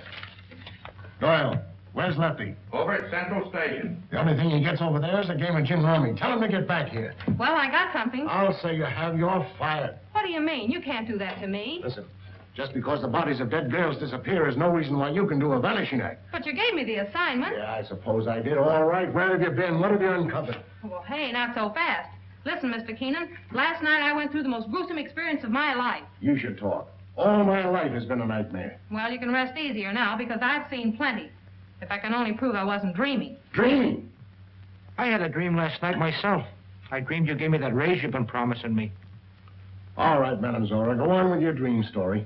Doyle, where's Lefty? Over at Central Station. The only thing he gets over there is a game of gin rummy. Tell him to get back here. Well, I got something. I'll say you have. You're fired. What do you mean? You can't do that to me. Listen, just because the bodies of dead girls disappear is no reason why you can do a vanishing act. But you gave me the assignment. Yeah, I suppose I did. All right, where have you been? What have you uncovered? Well, hey, not so fast. Listen, Mr. Keenan, last night I went through the most gruesome experience of my life. You should talk. All my life has been a nightmare. Well, you can rest easier now because I've seen plenty. If I can only prove I wasn't dreaming. Dreaming? I had a dream last night myself. I dreamed you gave me that raise you've been promising me. All right, Madam Zora, go on with your dream story.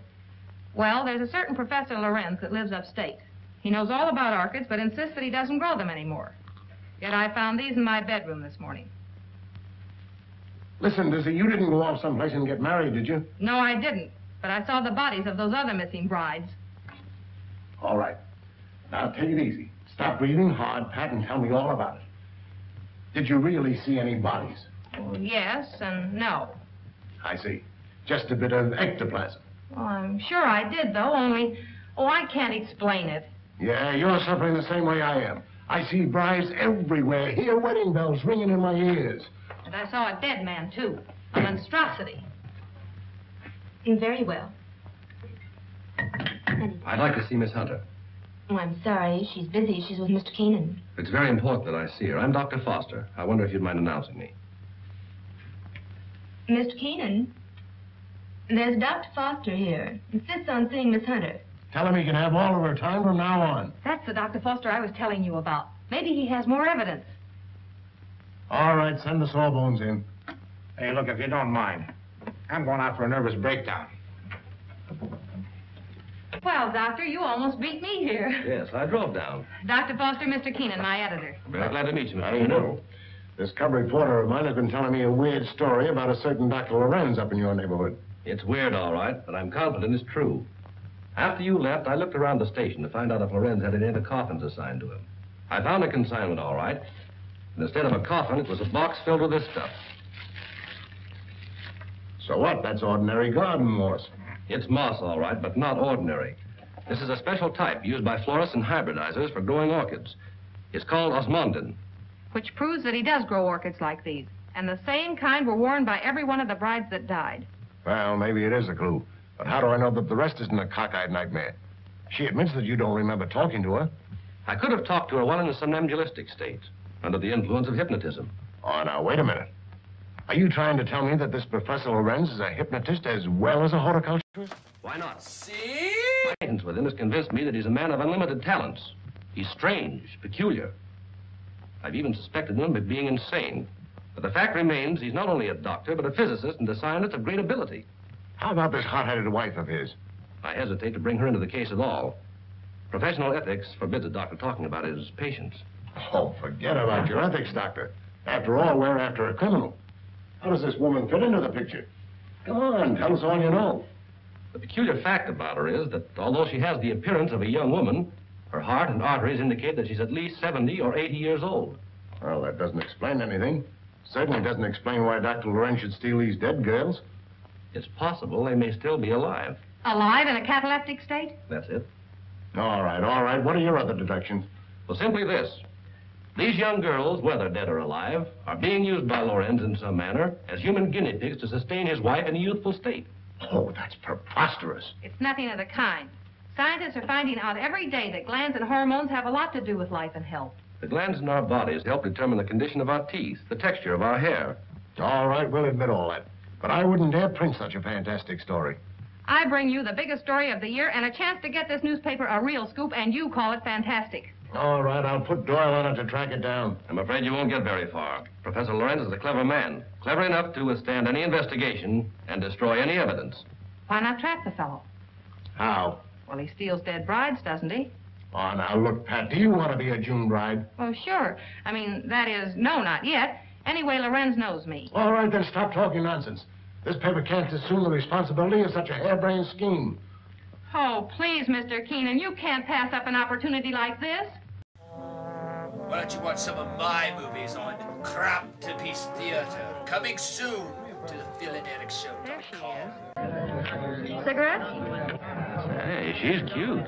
Well, there's a certain Professor Lorenz that lives upstate. He knows all about orchids, but insists that he doesn't grow them anymore. Yet I found these in my bedroom this morning. Listen, Dizzy, you didn't go off someplace and get married, did you? No, I didn't. But I saw the bodies of those other missing brides. All right. Now, take it easy. Stop breathing hard, Pat, and tell me all about it. Did you really see any bodies? Well, yes and no. I see. Just a bit of ectoplasm. Well, I'm sure I did, though, only... Oh, I can't explain it. Yeah, you're suffering the same way I am. I see brides everywhere. Hear wedding bells ringing in my ears. And I saw a dead man, too. A monstrosity. Very well. I'd like to see Miss Hunter. Oh, I'm sorry. She's busy. She's with Mr. Keenan. It's very important that I see her. I'm Dr. Foster. I wonder if you'd mind announcing me. Mr. Keenan, there's Dr. Foster here. Insists on seeing Miss Hunter. Tell him he can have all of her time from now on. That's the Dr. Foster I was telling you about. Maybe he has more evidence. All right, send the sawbones in. Hey, look, if you don't mind, I'm going out for a nervous breakdown. Well, Doctor, you almost beat me here. Yes, I drove down. Dr. Foster, Mr. Keenan, my editor. Very glad to meet you, Mr. How do you Keenan. know? This cub reporter of mine has been telling me a weird story about a certain Dr. Lorenz up in your neighborhood. It's weird, all right, but I'm confident it's true. After you left, I looked around the station to find out if Lorenz had any of the coffins assigned to him. I found a consignment, all right. And instead of a coffin, it was a box filled with this stuff. So what? That's ordinary garden moss. It's moss, all right, but not ordinary. This is a special type used by florists and hybridizers for growing orchids. It's called osmundin. Which proves that he does grow orchids like these. And the same kind were worn by every one of the brides that died. Well, maybe it is a clue. But how do I know that the rest isn't a cockeyed nightmare? She admits that you don't remember talking to her. I could have talked to her while in a somnambulistic state, under the influence of hypnotism. Oh, now, wait a minute. Are you trying to tell me that this Professor Lorenz is a hypnotist as well as a horticulturist? Why not? See? My acquaintance with him has convinced me that he's a man of unlimited talents. He's strange, peculiar. I've even suspected him of being insane. But the fact remains he's not only a doctor, but a physicist and a scientist of great ability. How about this hot-headed wife of his? I hesitate to bring her into the case at all. Professional ethics forbids a doctor talking about his patients. Oh, forget about your ethics, Doctor. After all, we're after a criminal. How does this woman fit into the picture? Come on, tell us all you know. The peculiar fact about her is that although she has the appearance of a young woman, her heart and arteries indicate that she's at least 70 or 80 years old. Well, that doesn't explain anything. Certainly doesn't explain why Dr. Lorenz should steal these dead girls. It's possible they may still be alive. Alive in a cataleptic state? That's it. All right. What are your other deductions? Well, simply this. These young girls, whether dead or alive, are being used by Lorenz in some manner as human guinea pigs to sustain his wife in a youthful state. Oh, that's preposterous. It's nothing of the kind. Scientists are finding out every day that glands and hormones have a lot to do with life and health. The glands in our bodies help determine the condition of our teeth, the texture of our hair. All right, we'll admit all that. But I wouldn't dare print such a fantastic story. I bring you the biggest story of the year and a chance to get this newspaper a real scoop, and you call it fantastic. All right, I'll put Doyle on it to track it down. I'm afraid you won't get very far. Professor Lorenz is a clever man, clever enough to withstand any investigation and destroy any evidence. Why not trap the fellow? How? Well, he steals dead brides, doesn't he? Oh, now, look, Pat, do you want to be a June bride? Well, sure. I mean, that is, no, not yet. Anyway, Lorenz knows me. All right, then stop talking nonsense. This paper can't assume the responsibility of such a harebrained scheme. Oh, please, Mr. Keenan, you can't pass up an opportunity like this. Why don't you watch some of my movies on Crop to Piece Theater? Coming soon to the Phil and Erik Show. There she is. Cigarette? Hey, she's cute.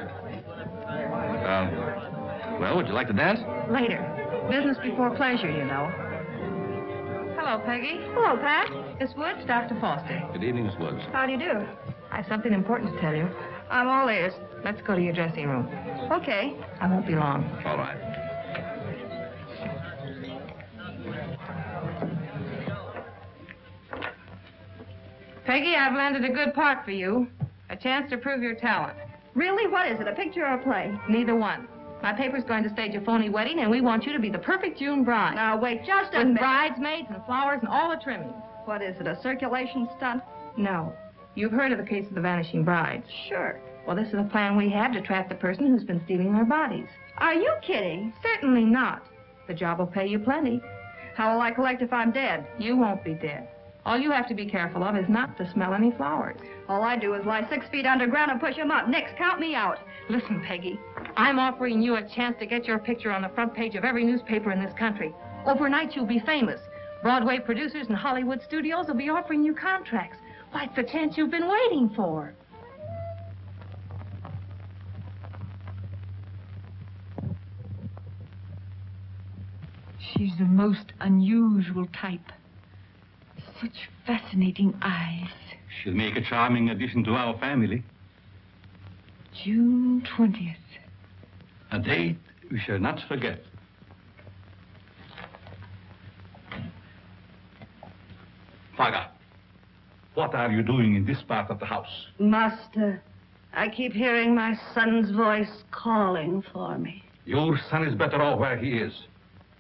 Well, would you like to dance? Later. Business before pleasure, you know. Hello, Peggy. Hello, Pat. Miss Woods, Dr. Foster. Good evening, Miss Woods. How do you do? I have something important to tell you. I'm all ears. Let's go to your dressing room. Okay. I won't be long. All right. Peggy, I've landed a good part for you. A chance to prove your talent. Really? What is it, a picture or a play? Neither one. My paper's going to stage a phony wedding, and we want you to be the perfect June bride. Now, wait just a With minute. bridesmaids and flowers and all the trimmings. What is it, a circulation stunt? No. You've heard of the case of the vanishing brides. Sure. Well, this is a plan we have to trap the person who's been stealing their bodies. Are you kidding? Certainly not. The job will pay you plenty. How will I collect if I'm dead? You won't be dead. All you have to be careful of is not to smell any flowers. All I do is lie 6 feet underground and push them up. Nix, count me out. Listen, Peggy, I'm offering you a chance to get your picture on the front page of every newspaper in this country. Overnight, you'll be famous. Broadway producers and Hollywood studios will be offering you contracts. Why, it's the chance you've been waiting for. She's the most unusual type. Such fascinating eyes. She'll make a charming addition to our family. June 20th. A date we shall not forget. Faga, what are you doing in this part of the house? Master, I keep hearing my son's voice calling for me. Your son is better off where he is.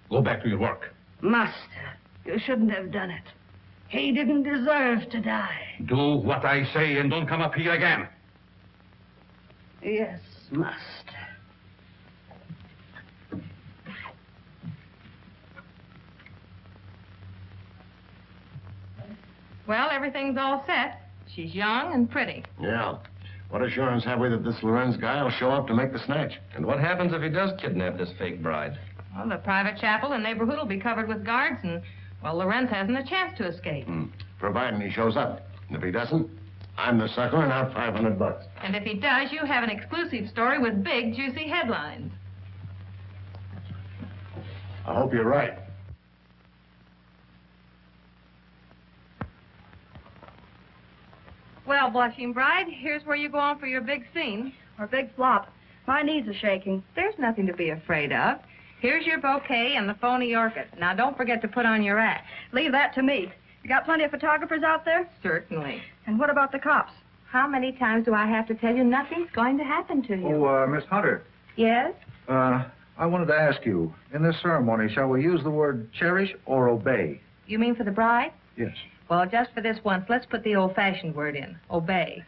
Go back to your work. Master, you shouldn't have done it. He didn't deserve to die. Do what I say and don't come up here again. Yes, master. Well, everything's all set. She's young and pretty. Yeah. What assurance have we that this Lorenz guy will show up to make the snatch? And what happens if he does kidnap this fake bride? Well, the private chapel and neighborhood will be covered with guards, and, well, Lorenz hasn't a chance to escape. Providing he shows up. And if he doesn't, I'm the sucker and out $500. And if he does, you have an exclusive story with big, juicy headlines. I hope you're right. Well, blushing bride, here's where you go on for your big scene. Or big flop. My knees are shaking. There's nothing to be afraid of. Here's your bouquet and the phony orchid. Now, don't forget to put on your act. Leave that to me. You got plenty of photographers out there? Certainly. And what about the cops? How many times do I have to tell you nothing's going to happen to you? Oh, Miss Hunter. Yes? I wanted to ask you, in this ceremony, shall we use the word cherish or obey? You mean for the bride? Yes. Well, just for this once, let's put the old-fashioned word in. Obey.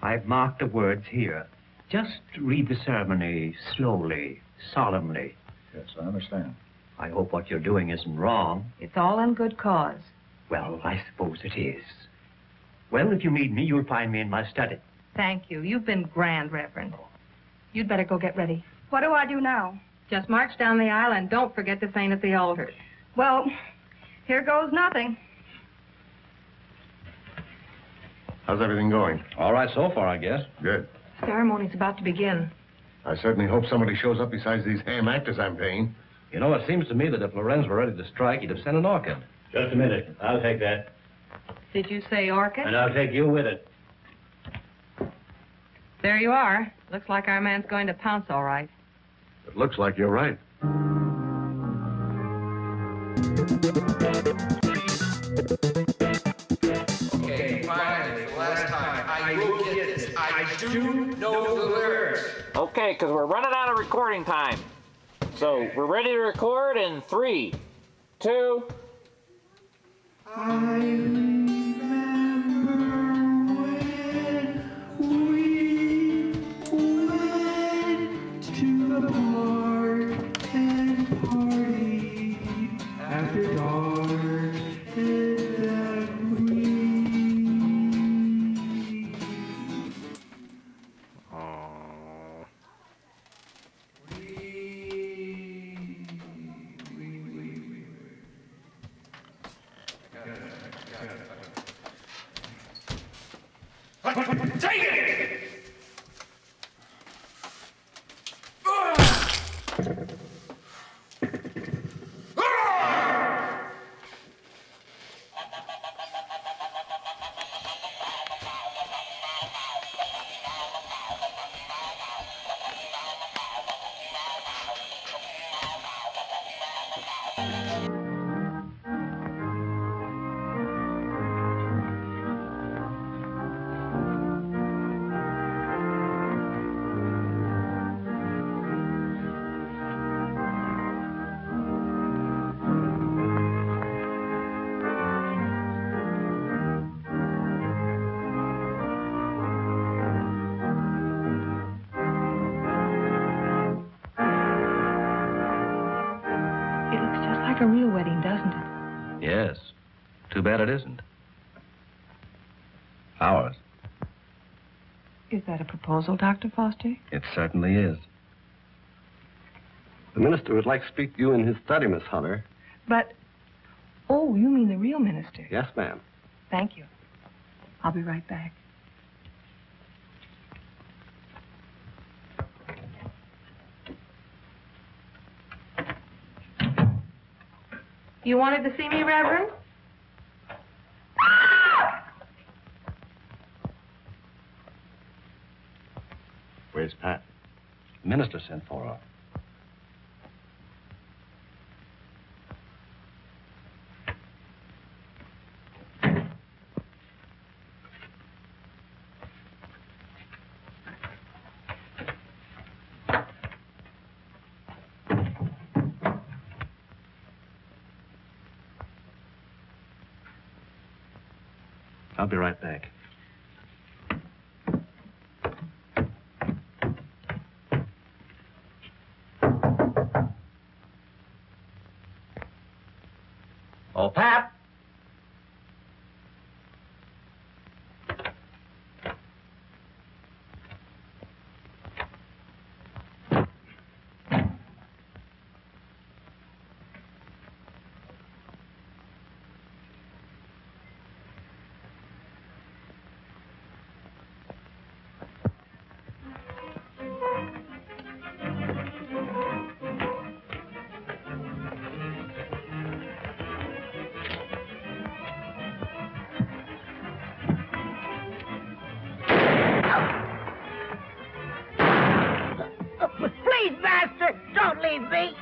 I've marked the words here. Just read the ceremony slowly, solemnly. Yes, I understand. I hope what you're doing isn't wrong. It's all in good cause. Well, I suppose it is. Well, if you need me, you'll find me in my study. Thank you. You've been grand, Reverend. You'd better go get ready. What do I do now? Just march down the aisle and don't forget to faint at the altar. Well, here goes nothing. How's everything going? All right so far, I guess. Good. Ceremony's about to begin. I certainly hope somebody shows up besides these ham actors I'm paying. You know, it seems to me that if Lorenz were ready to strike, he'd have sent an orchid. Just a minute. I'll take that. Did you say orchid? And I'll take you with it. There you are. Looks like our man's going to pounce all right. It looks like you're right. Okay, finally, for the last time, I will get this. I do know the lyrics. Okay, because we're running out of recording time. So we're ready to record in 3, 2. I remember when we went to the park and party after dark, and then we... Take it! It looks just like a real wedding, doesn't it? Yes. Too bad it isn't. Ours. Is that a proposal, Dr. Foster? It certainly is. The minister would like to speak to you in his study, Miss Hunter. But, oh, you mean the real minister? Yes, ma'am. Thank you. I'll be right back. You wanted to see me, Reverend? Where's Pat? Minister sent for her. I'll be right back. Oh, Pap! baby.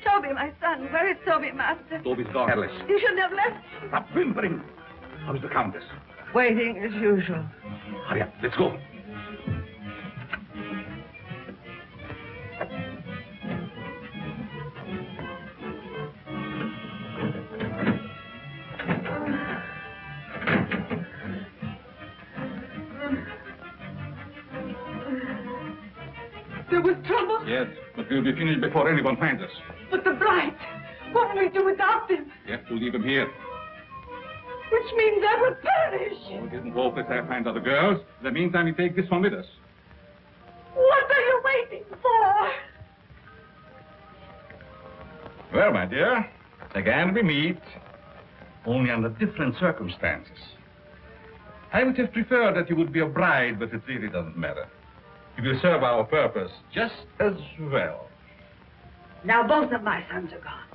Toby, my son. Where is Toby, Master? Toby's gone. Alice, You shouldn't have left. stop whimpering. How's the Countess? Waiting as usual. Hurry up, let's go. There was trouble, Yes, but we'll be finished before anyone finds us. but the blight. What will we do without them? We have to leave him here. Which means I will perish. Oh, it isn't hopeless I find other girls. In the meantime, we take this one with us. What are you waiting for? Well, my dear, again we meet, only under different circumstances. I would have preferred that you would be a bride, but it really doesn't matter. You will serve our purpose just as well. Now both of my sons are gone.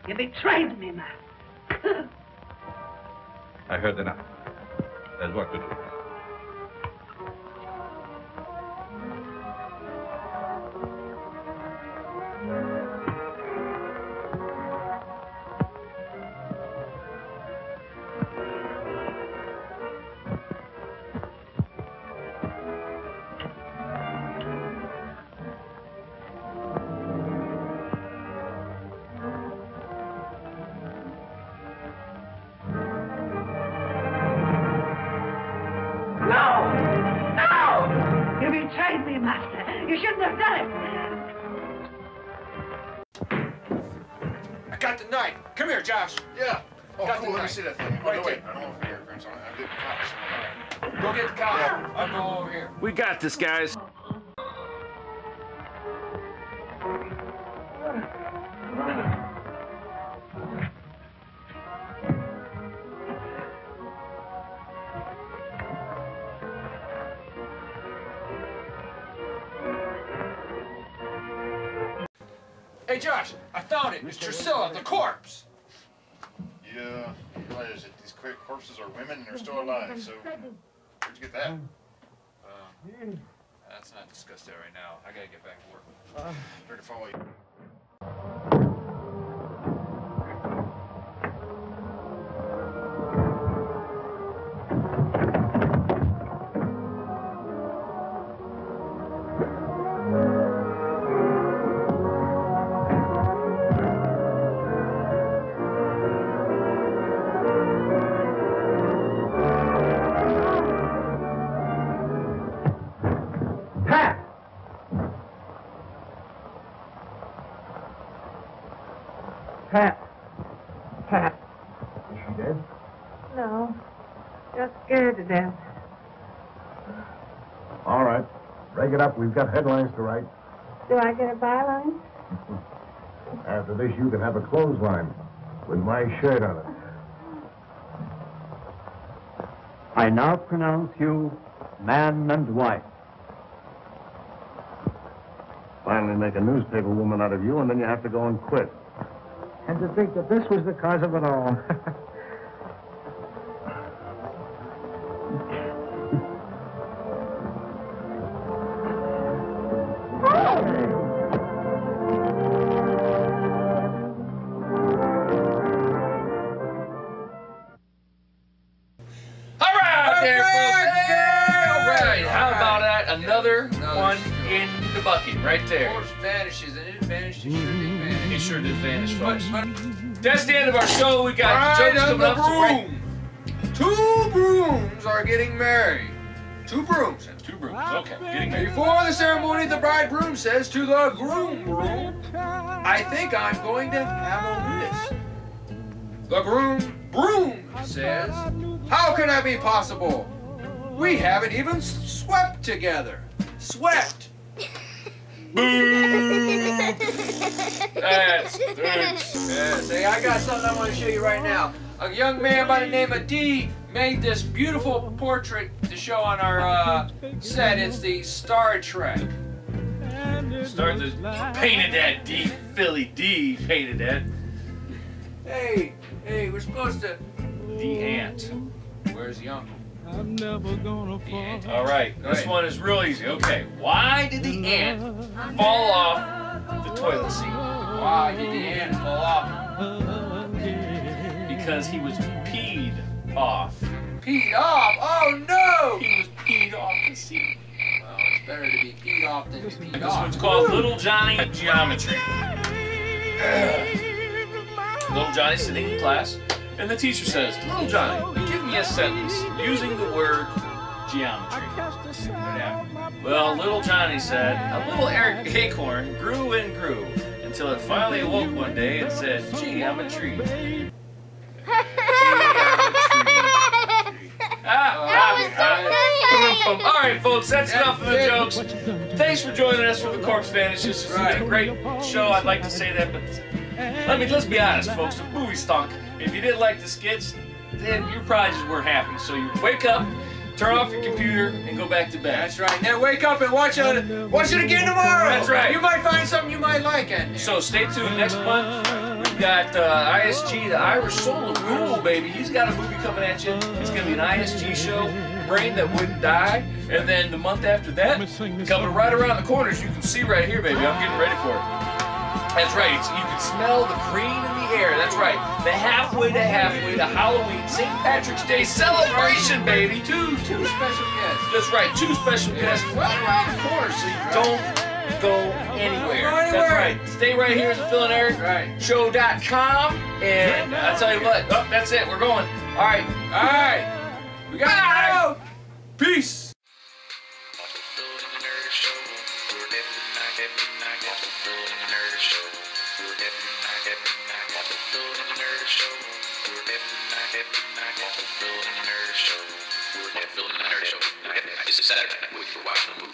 You betrayed me, Master. I heard enough. There's work to do. You betrayed me, Master. You shouldn't have done it. I got the knife. Come here, Josh. Yeah. Oh, Got cool. the Let me knife. see that thing. Oh, Right no, wait. there. I don't want fingerprints on it. I'll get the cops. Go get the cops. I'll go over here. We got this, guys. Hey, Josh, I found it. It's Drusilla, the corpse. Yeah, you realize that these corpses are women and they're still alive, so where'd you get that? Let's not discuss that right now. I gotta get back to work. Better follow you. Pat. Pat. Is she dead? No. Just scared to death. All right. Break it up. We've got headlines to write. Do I get a byline? After this, you can have a clothesline with my shirt on it. I now pronounce you man and wife. Finally make a newspaper woman out of you, and then you have to go and quit. And to think that this was the cause of it all. All right, there, folks. All right, how about that? Another one in the bucket right there. Corpse vanishes, and it vanished. It sure did vanish. It sure did vanish, folks. That's the end of our show. We got Right jokes on coming the up. So right, broom. Two brooms are getting married. 2 brooms. And 2 brooms. Okay, getting ready. Before the ceremony, the bridegroom says to the groom, I think I'm going to have a whisk. The broom says, how can that be possible? We haven't even swept together. Swept. That's Yes, hey, I got something I want to show you right now. A young man by the name of D made this beautiful portrait to show on our set. It's the Star Trek. Painted that D. Philly D painted that. Hey, we're supposed to... The ant. Where's the uncle? I'm never gonna fall. All right, this one is real easy. Okay, why did the ant fall off the toilet seat? Why did the ant fall off? Because he was peed off. Peed off? Oh no! He was peed off the seat. Well, it's better to be peed off than to be peed This off. one's called Little Johnny Geometry. Little Johnny's sitting in class, and the teacher says, Little Johnny, give me a sentence using the word geometry. Well, Little Johnny said, a little acorn grew and grew until it finally awoke one day and said, gee, I'm a tree. All right, folks, that's enough of the jokes. Thanks for joining us for the Corpse Vanishes. It's been a great show. I'd like to say that, but let's be honest, folks. The movie stunk. If you didn't like the skits, then you probably just weren't happy. So you wake up, turn off your computer, and go back to bed. That's right. Now wake up and watch it again tomorrow. That's right. You might find something you might like in there. So stay tuned next month. We've got ISG, the Irish Soul of Ghoul, baby. He's got a movie coming at you. It's going to be an ISG show, Brain That Wouldn't Die. And then the month after that, coming right around the corners, you can see right here, baby. I'm getting ready for it. That's right. You can smell the green in the air. That's right. The halfway to Halloween St. Patrick's Day celebration, baby. Two special guests. That's right. 2 special guests right around the corner, so you don't go anywhere. That's right. Stay right here at the Phil and Erik Show.com. And I'll tell you what. Oh, that's it. We're going. All right. We got to go. Peace. Phil and Erik Show. It's a Saturday night movie. We're watching a movie.